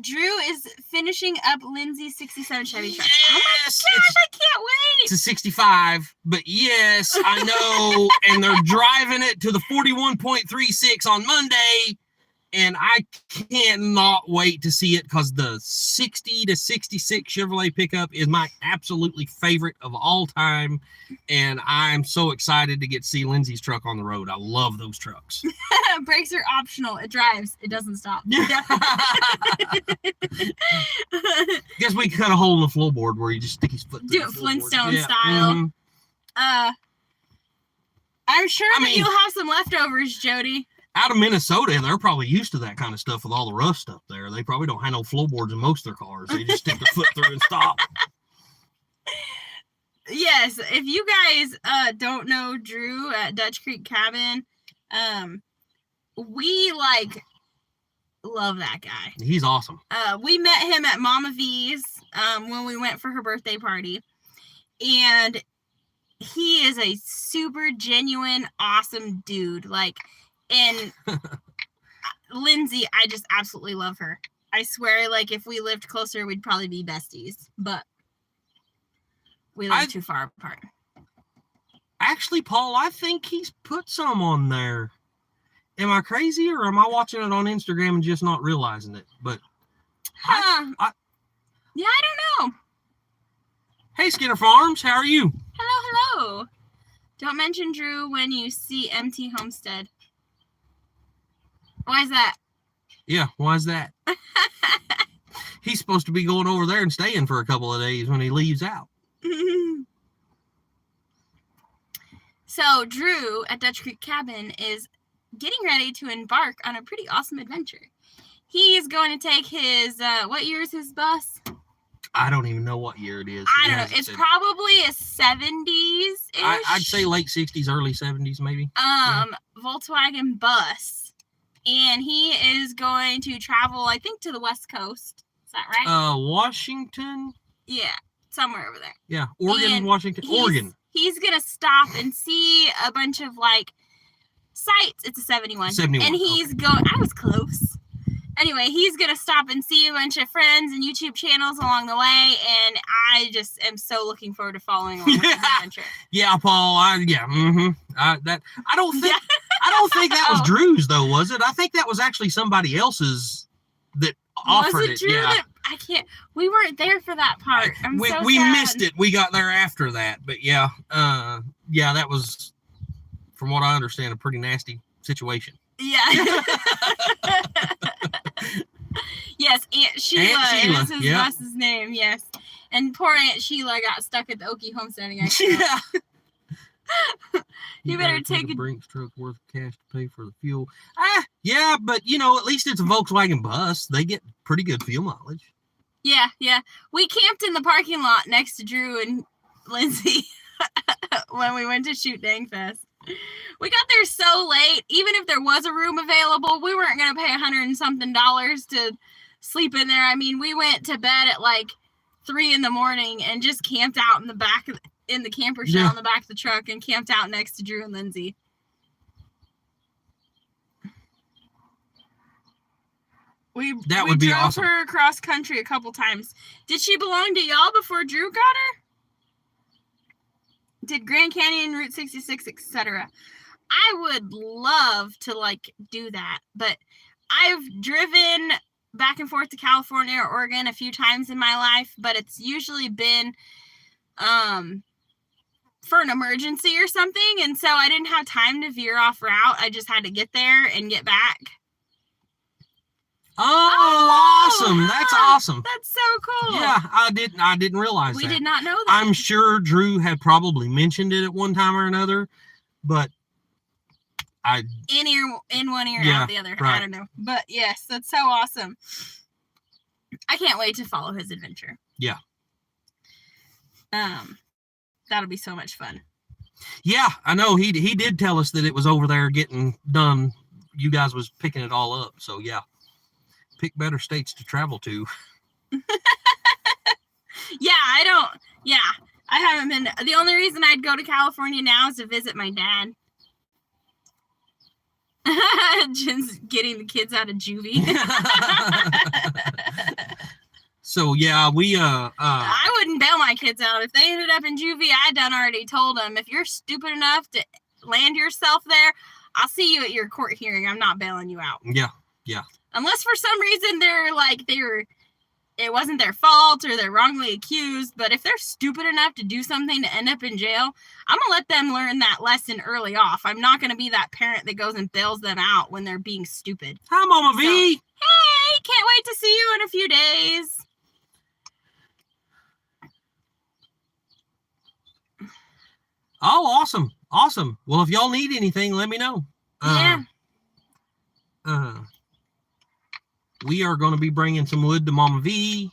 Drew is finishing up Lindsay's 67 Chevy truck. Yes, oh my gosh, I can't wait. It's a 65, but yes, I know. And they're driving it to the 41.36 on Monday. And I cannot wait to see it because the 60 to 66 Chevrolet pickup is my absolutely favorite of all time. And I'm so excited to get to see Lindsay's truck on the road. I love those trucks. Brakes are optional. It drives. It doesn't stop. Guess we can cut a hole in the floorboard where you just stick his foot through Do it the Flintstone floorboard. style. Mm-hmm. I'm sure that you'll have some leftovers, Jody. Out of Minnesota, they're probably used to that kind of stuff with all the rust up there. They probably don't have no floorboards in most of their cars. They just stick their foot through and stop. Yes, if you guys don't know Drew at Dutch Creek Cabin, we love that guy. He's awesome. We met him at Mama V's when we went for her birthday party, and he is a super genuine, awesome dude. And Lindsay, I just absolutely love her. I swear, if we lived closer, we'd probably be besties, but we live too far apart. Actually, Paul, I think he's put some on there. Am I crazy, or am I watching it on Instagram and just not realizing it? But yeah, I don't know. Hey, Skinner Farms, how are you? Hello. Don't mention Drew when you see MT Homestead. Why is that? Yeah, why is that? He's supposed to be going over there and staying for a couple of days when he leaves out. So Drew at Dutch Creek Cabin is getting ready to embark on a pretty awesome adventure. He's going to take his, what year is his bus? I don't even know what year it is. I don't know. It's probably a 70s-ish. I'd say late 60s, early 70s, maybe. Volkswagen bus. And he is going to travel, I think, to the West Coast. Is that right? Washington? Yeah, somewhere over there. Yeah, Oregon, Washington. Oregon. He's going to stop and see a bunch of, sites. It's a 71. 71. And he's going... I was close. Anyway, he's going to stop and see a bunch of friends and YouTube channels along the way, and I just am so looking forward to following along with this adventure. Yeah, Paul. I don't think that was Drew's, though, was it? I think that was actually somebody else's that offered it. Was it Drew? Yeah. I can't. We weren't there for that part. we sad. missed it. We got there after that, but yeah, that was, from what I understand, a pretty nasty situation. Yeah. Yes, Aunt Sheila is his bus's name. Yes, and poor Aunt Sheila got stuck at the Okie homesteading accident. Yeah. You better take a Brinks truck worth of cash to pay for the fuel. Yeah, but at least it's a Volkswagen bus. They get pretty good fuel mileage. Yeah. We camped in the parking lot next to Drew and Lindsay when we went to shoot Dangfest. We got there so late. Even if there was a room available, we weren't going to pay $100 and something to sleep in there. I mean, we went to bed at like 3 a.m. and just camped out in the back in the camper shell in the back of the truck and camped out next to Drew and Lindsay. We would be drove awesome. her across country a couple times. Did she belong to y'all before Drew got her? Did Grand Canyon, Route 66, etc. I would love to do that, but I've driven back and forth to California or Oregon a few times in my life, but it's usually been for an emergency or something, and so I didn't have time to veer off route. I just had to get there and get back. Awesome. That's awesome. That's so cool. Yeah, I didn't realize that. We did not know that. I'm sure Drew had probably mentioned it at one time or another, but in one ear, out the other. Right. I don't know. But yes, that's so awesome. I can't wait to follow his adventure. Yeah. That'll be so much fun. Yeah, I know. He did tell us that it was over there getting done. You guys was picking it all up. So yeah. Pick better states to travel to. I haven't been. The only reason I'd go to California now is to visit my dad. Just getting the kids out of juvie. So yeah, we I wouldn't bail my kids out if they ended up in juvie. I already told them, if you're stupid enough to land yourself there, I'll see you at your court hearing. I'm not bailing you out. Yeah. Unless for some reason it wasn't their fault or they're wrongly accused. But if they're stupid enough to do something to end up in jail, I'm going to let them learn that lesson early off. I'm not going to be that parent that goes and bails them out when they're being stupid. Hi, Mama V. Hey, can't wait to see you in a few days. Oh, awesome. Well, if y'all need anything, let me know. We are going to be bringing some wood to Mama V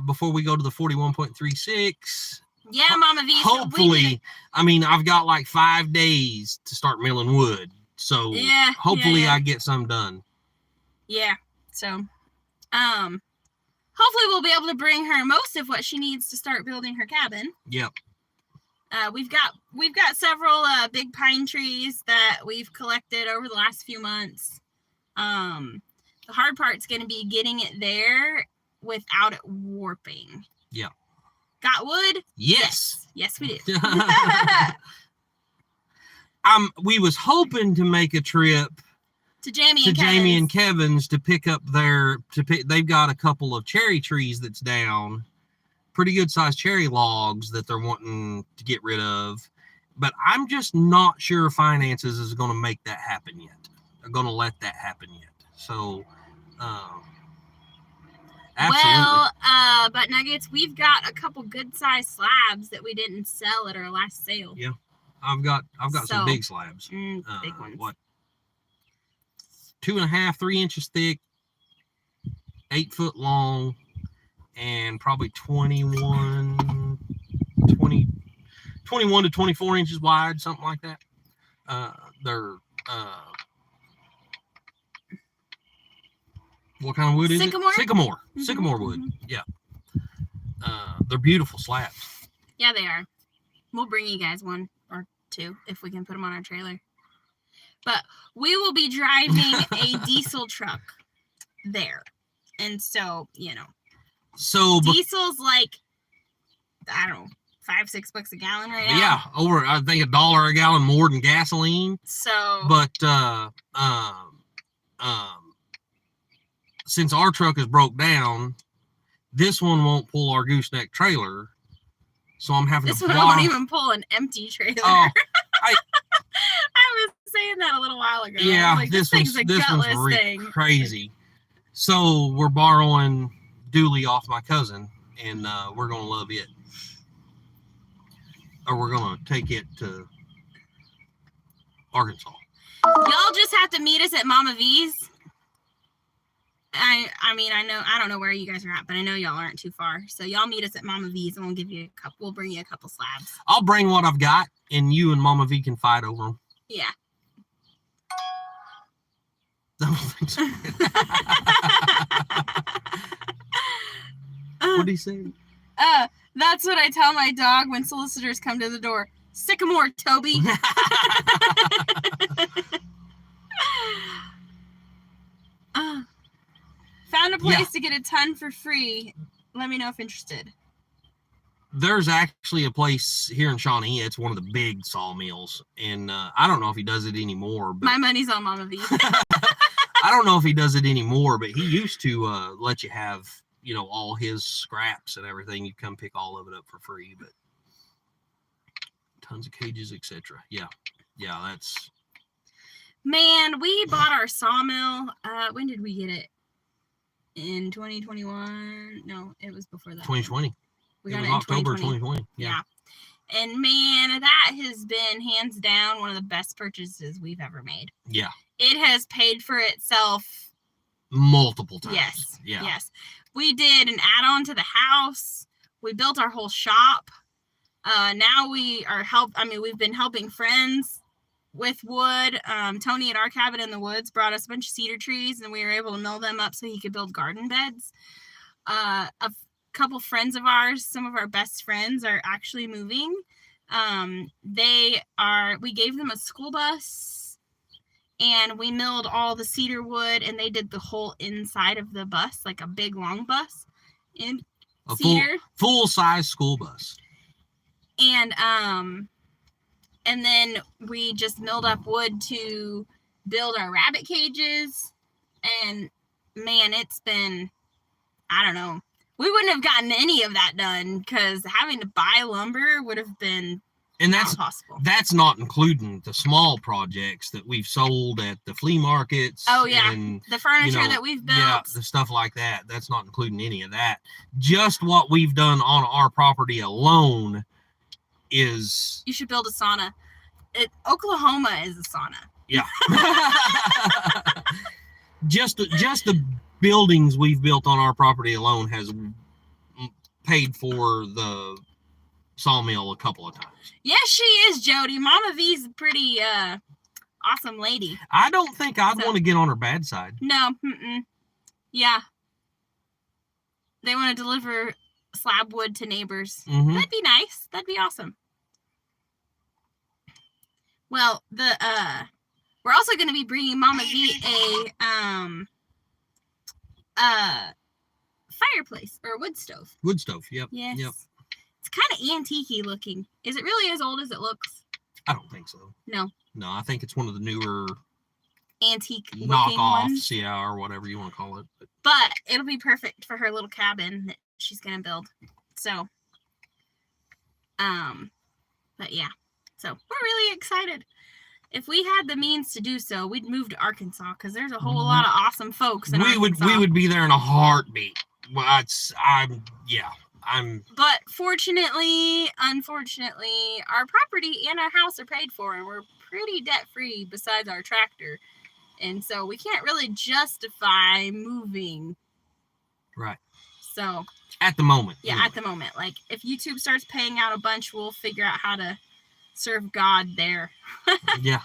before we go to the 41.36. Yeah, Mama V. Hopefully, I've got like 5 days to start milling wood. So hopefully I get some done. Yeah. So, hopefully we'll be able to bring her most of what she needs to start building her cabin. Yep. We've got several big pine trees that we've collected over the last few months. The hard part's going to be getting it there without it warping. Yeah. Got wood? Yes. Yes, we do. We was hoping to make a trip to Jamie and Kevin's to pick up they've got a couple of cherry trees that's down. Pretty good sized cherry logs that they're wanting to get rid of. But I'm just not sure finances is going to make that happen yet. They're going to let that happen yet. So, absolutely. Well, Butt Nuggets, we've got a couple good sized slabs that we didn't sell at our last sale. Yeah, I've got some big slabs. Big ones. What? 2.5, 3 inches thick, 8 foot long, and probably 21 to 24 inches wide, something like that. They're what kind of wood is Sycamore? It? Sycamore. Mm-hmm. Sycamore wood. Yeah. They're beautiful slabs. Yeah, they are. We'll bring you guys one or two if we can put them on our trailer. But we will be driving a diesel truck there. And so, diesel's like, I don't know, $5-6 a gallon right now. Yeah, over, I think, $1 a gallon more than gasoline. So, but since our truck is broke down, This one won't pull our gooseneck trailer, so I'm having This to one borrow. won't even pull an empty trailer. Oh, I was saying that a little while ago. yeah, Like, this thing's one's a gutless really thing. crazy. So we're borrowing Dooley off my cousin, and we're gonna love it, or we're gonna take it to Arkansas. Y'all just have to meet us at Mama V's. I mean, I don't know where you guys are at, but I know y'all aren't too far. So y'all meet us at Mama V's, and we'll bring you a couple slabs. I'll bring what I've got, and you and Mama V can fight over them. Yeah. I don't think so. What did he say? That's what I tell my dog when solicitors come to the door. Sycamore, Toby. Found a place to get a ton for free. Let me know if interested. There's actually a place here in Shawnee. It's one of the big sawmills, and I don't know if he does it anymore. But my money's on Mama V. I don't know if he does it anymore, but he used to let you have, all his scraps and everything. You come pick all of it up for free, but tons of cages, etc. Yeah, that's. Man, we bought our sawmill. When did we get it? In 2021? No, it was before that. 2020. We got it it was in October 2020. Yeah. And man, that has been hands down one of the best purchases we've ever made. Yeah. It has paid for itself multiple times. Yes. Yeah. Yes. We did an add-on to the house. We built our whole shop. Now we've been helping friends with wood. Tony at our cabin in the woods brought us a bunch of cedar trees, and we were able to mill them up so he could build garden beds. A couple friends of ours, some of our best friends, are actually moving. We gave them a school bus, and we milled all the cedar wood, and they did the whole inside of the bus, like a big long bus in cedar. Full size school bus. And then we just milled up wood to build our rabbit cages. And man, it's been, I don't know. We wouldn't have gotten any of that done because having to buy lumber would have been not possible. That's not including the small projects that we've sold at the flea markets. Oh, yeah. And, the furniture that we've built. Yeah, the stuff like that. That's not including any of that. Just what we've done on our property alone is... You should build a sauna. Oklahoma is a sauna. Yeah. just the buildings we've built on our property alone has paid for the sawmill a couple of times. Yes, she is, Jody. Mama V's a pretty awesome lady. I don't think I'd want to get on her bad side. No. Yeah. They want to deliver slab wood to neighbors. Mm-hmm. That'd be nice. That'd be awesome. Well, we're also going to be bringing Mama V a fireplace or a wood stove. Wood stove, yep. Yes. Yep. It's kind of antique-y looking. Is it really as old as it looks? I don't think so. No, I think it's one of the newer antique knockoffs, ones. Yeah, or whatever you want to call it. But it'll be perfect for her little cabin that she's going to build. So, but yeah. So we're really excited. If we had the means to do so, we'd move to Arkansas because there's a whole lot of awesome folks in Arkansas. We would be there in a heartbeat. Well, But unfortunately, our property and our house are paid for, and we're pretty debt free besides our tractor, and so we can't really justify moving. Right. So. At the moment. Yeah, at the moment. Like if YouTube starts paying out a bunch, we'll figure out how to serve God there. Yeah.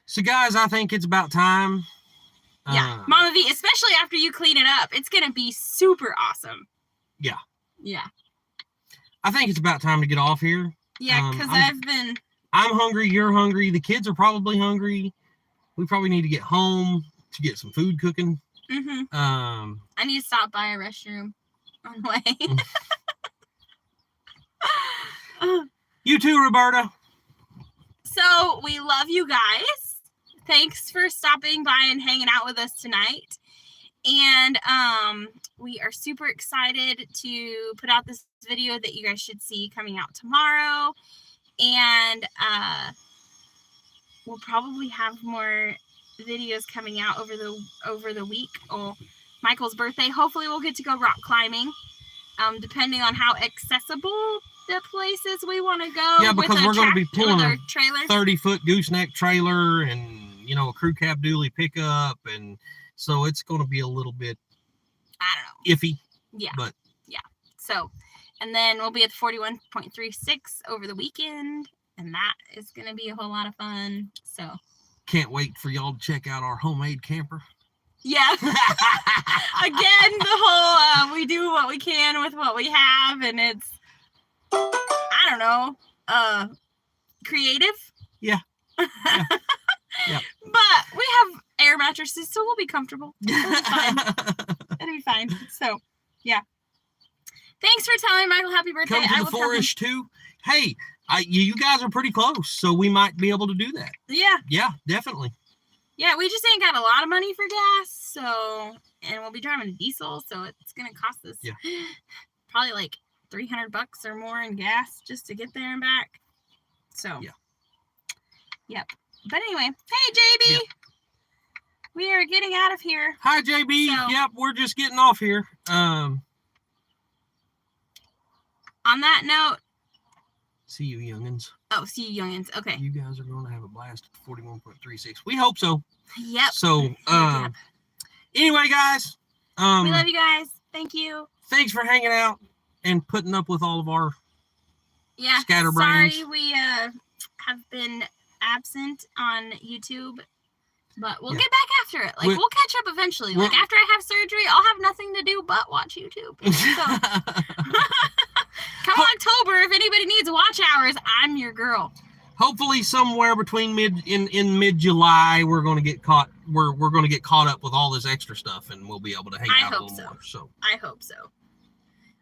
So guys, I think it's about time. Yeah. Mama V, especially after you clean it up, it's going to be super awesome. Yeah. Yeah. I think it's about time to get off here. Yeah, because I'm hungry, you're hungry, the kids are probably hungry. We probably need to get home to get some food cooking. Mm-hmm. I need to stop by a restroom on the way. You too, Roberta. So we love you guys. Thanks for stopping by and hanging out with us tonight. And we are super excited to put out this video that you guys should see coming out tomorrow. And we'll probably have more videos coming out over the week. Oh, Michael's birthday. Hopefully we'll get to go rock climbing. Depending on how accessible the places we want to go. Yeah, because we're going to be pulling a trailer, 30-foot gooseneck trailer, and a crew cab dually pickup, and so it's going to be a little bit, I don't know, iffy. Yeah, but yeah. So, and then we'll be at 41.36 over the weekend, and that is going to be a whole lot of fun. So, can't wait for y'all to check out our homemade camper. Yeah. Again, the whole we do what we can with what we have, and it's, I don't know, creative. Yeah. Yeah. But we have air mattresses, so we'll be comfortable. It'll be fine. It'll be fine. So, yeah. Thanks for telling Michael happy birthday. Come to the Forest too. Hey, you guys are pretty close, so we might be able to do that. Yeah. Yeah, definitely. Yeah, we just ain't got a lot of money for gas, so, and we'll be driving a diesel, so it's gonna cost us probably like $300 or more in gas just to get there and back. So yeah. Yep. But anyway, hey JB, we are getting out of here. Hi JB. So, yep, we're just getting off here. On that note. See you, youngins. Oh, see you, youngins. Okay. You guys are going to have a blast at 41.36. We hope so. Yep. So, anyway, guys. We love you guys. Thank you. Thanks for hanging out and putting up with all of our scatterbrains. Sorry we have been absent on YouTube, but we'll get back after it. Like, we'll catch up eventually. Like, after I have surgery, I'll have nothing to do but watch YouTube. So. Come October, if anybody needs watch hours, I'm your girl. Hopefully, somewhere between mid-July, we're going to get caught. We're going to get caught up with all this extra stuff, and we'll be able to hang out a little more. So I hope so.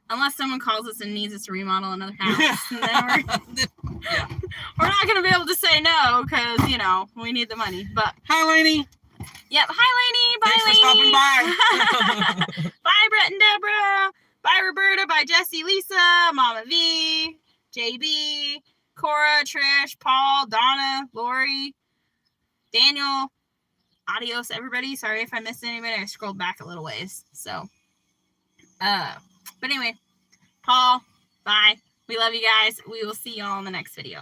Unless someone calls us and needs us to remodel another house, and then we're not going to be able to say no because we need the money. But hi, Lainey. Yep. Hi, Lainey. Bye, Thanks Lainey. For stopping by. Bye, Brett and Deborah. Bye, Roberta. Bye, Jesse, Lisa, Mama V, JB, Cora, Trish, Paul, Donna, Lori, Daniel. Adios, everybody. Sorry if I missed anybody. I scrolled back a little ways. So, but anyway, Paul, bye. We love you guys. We will see y'all in the next video.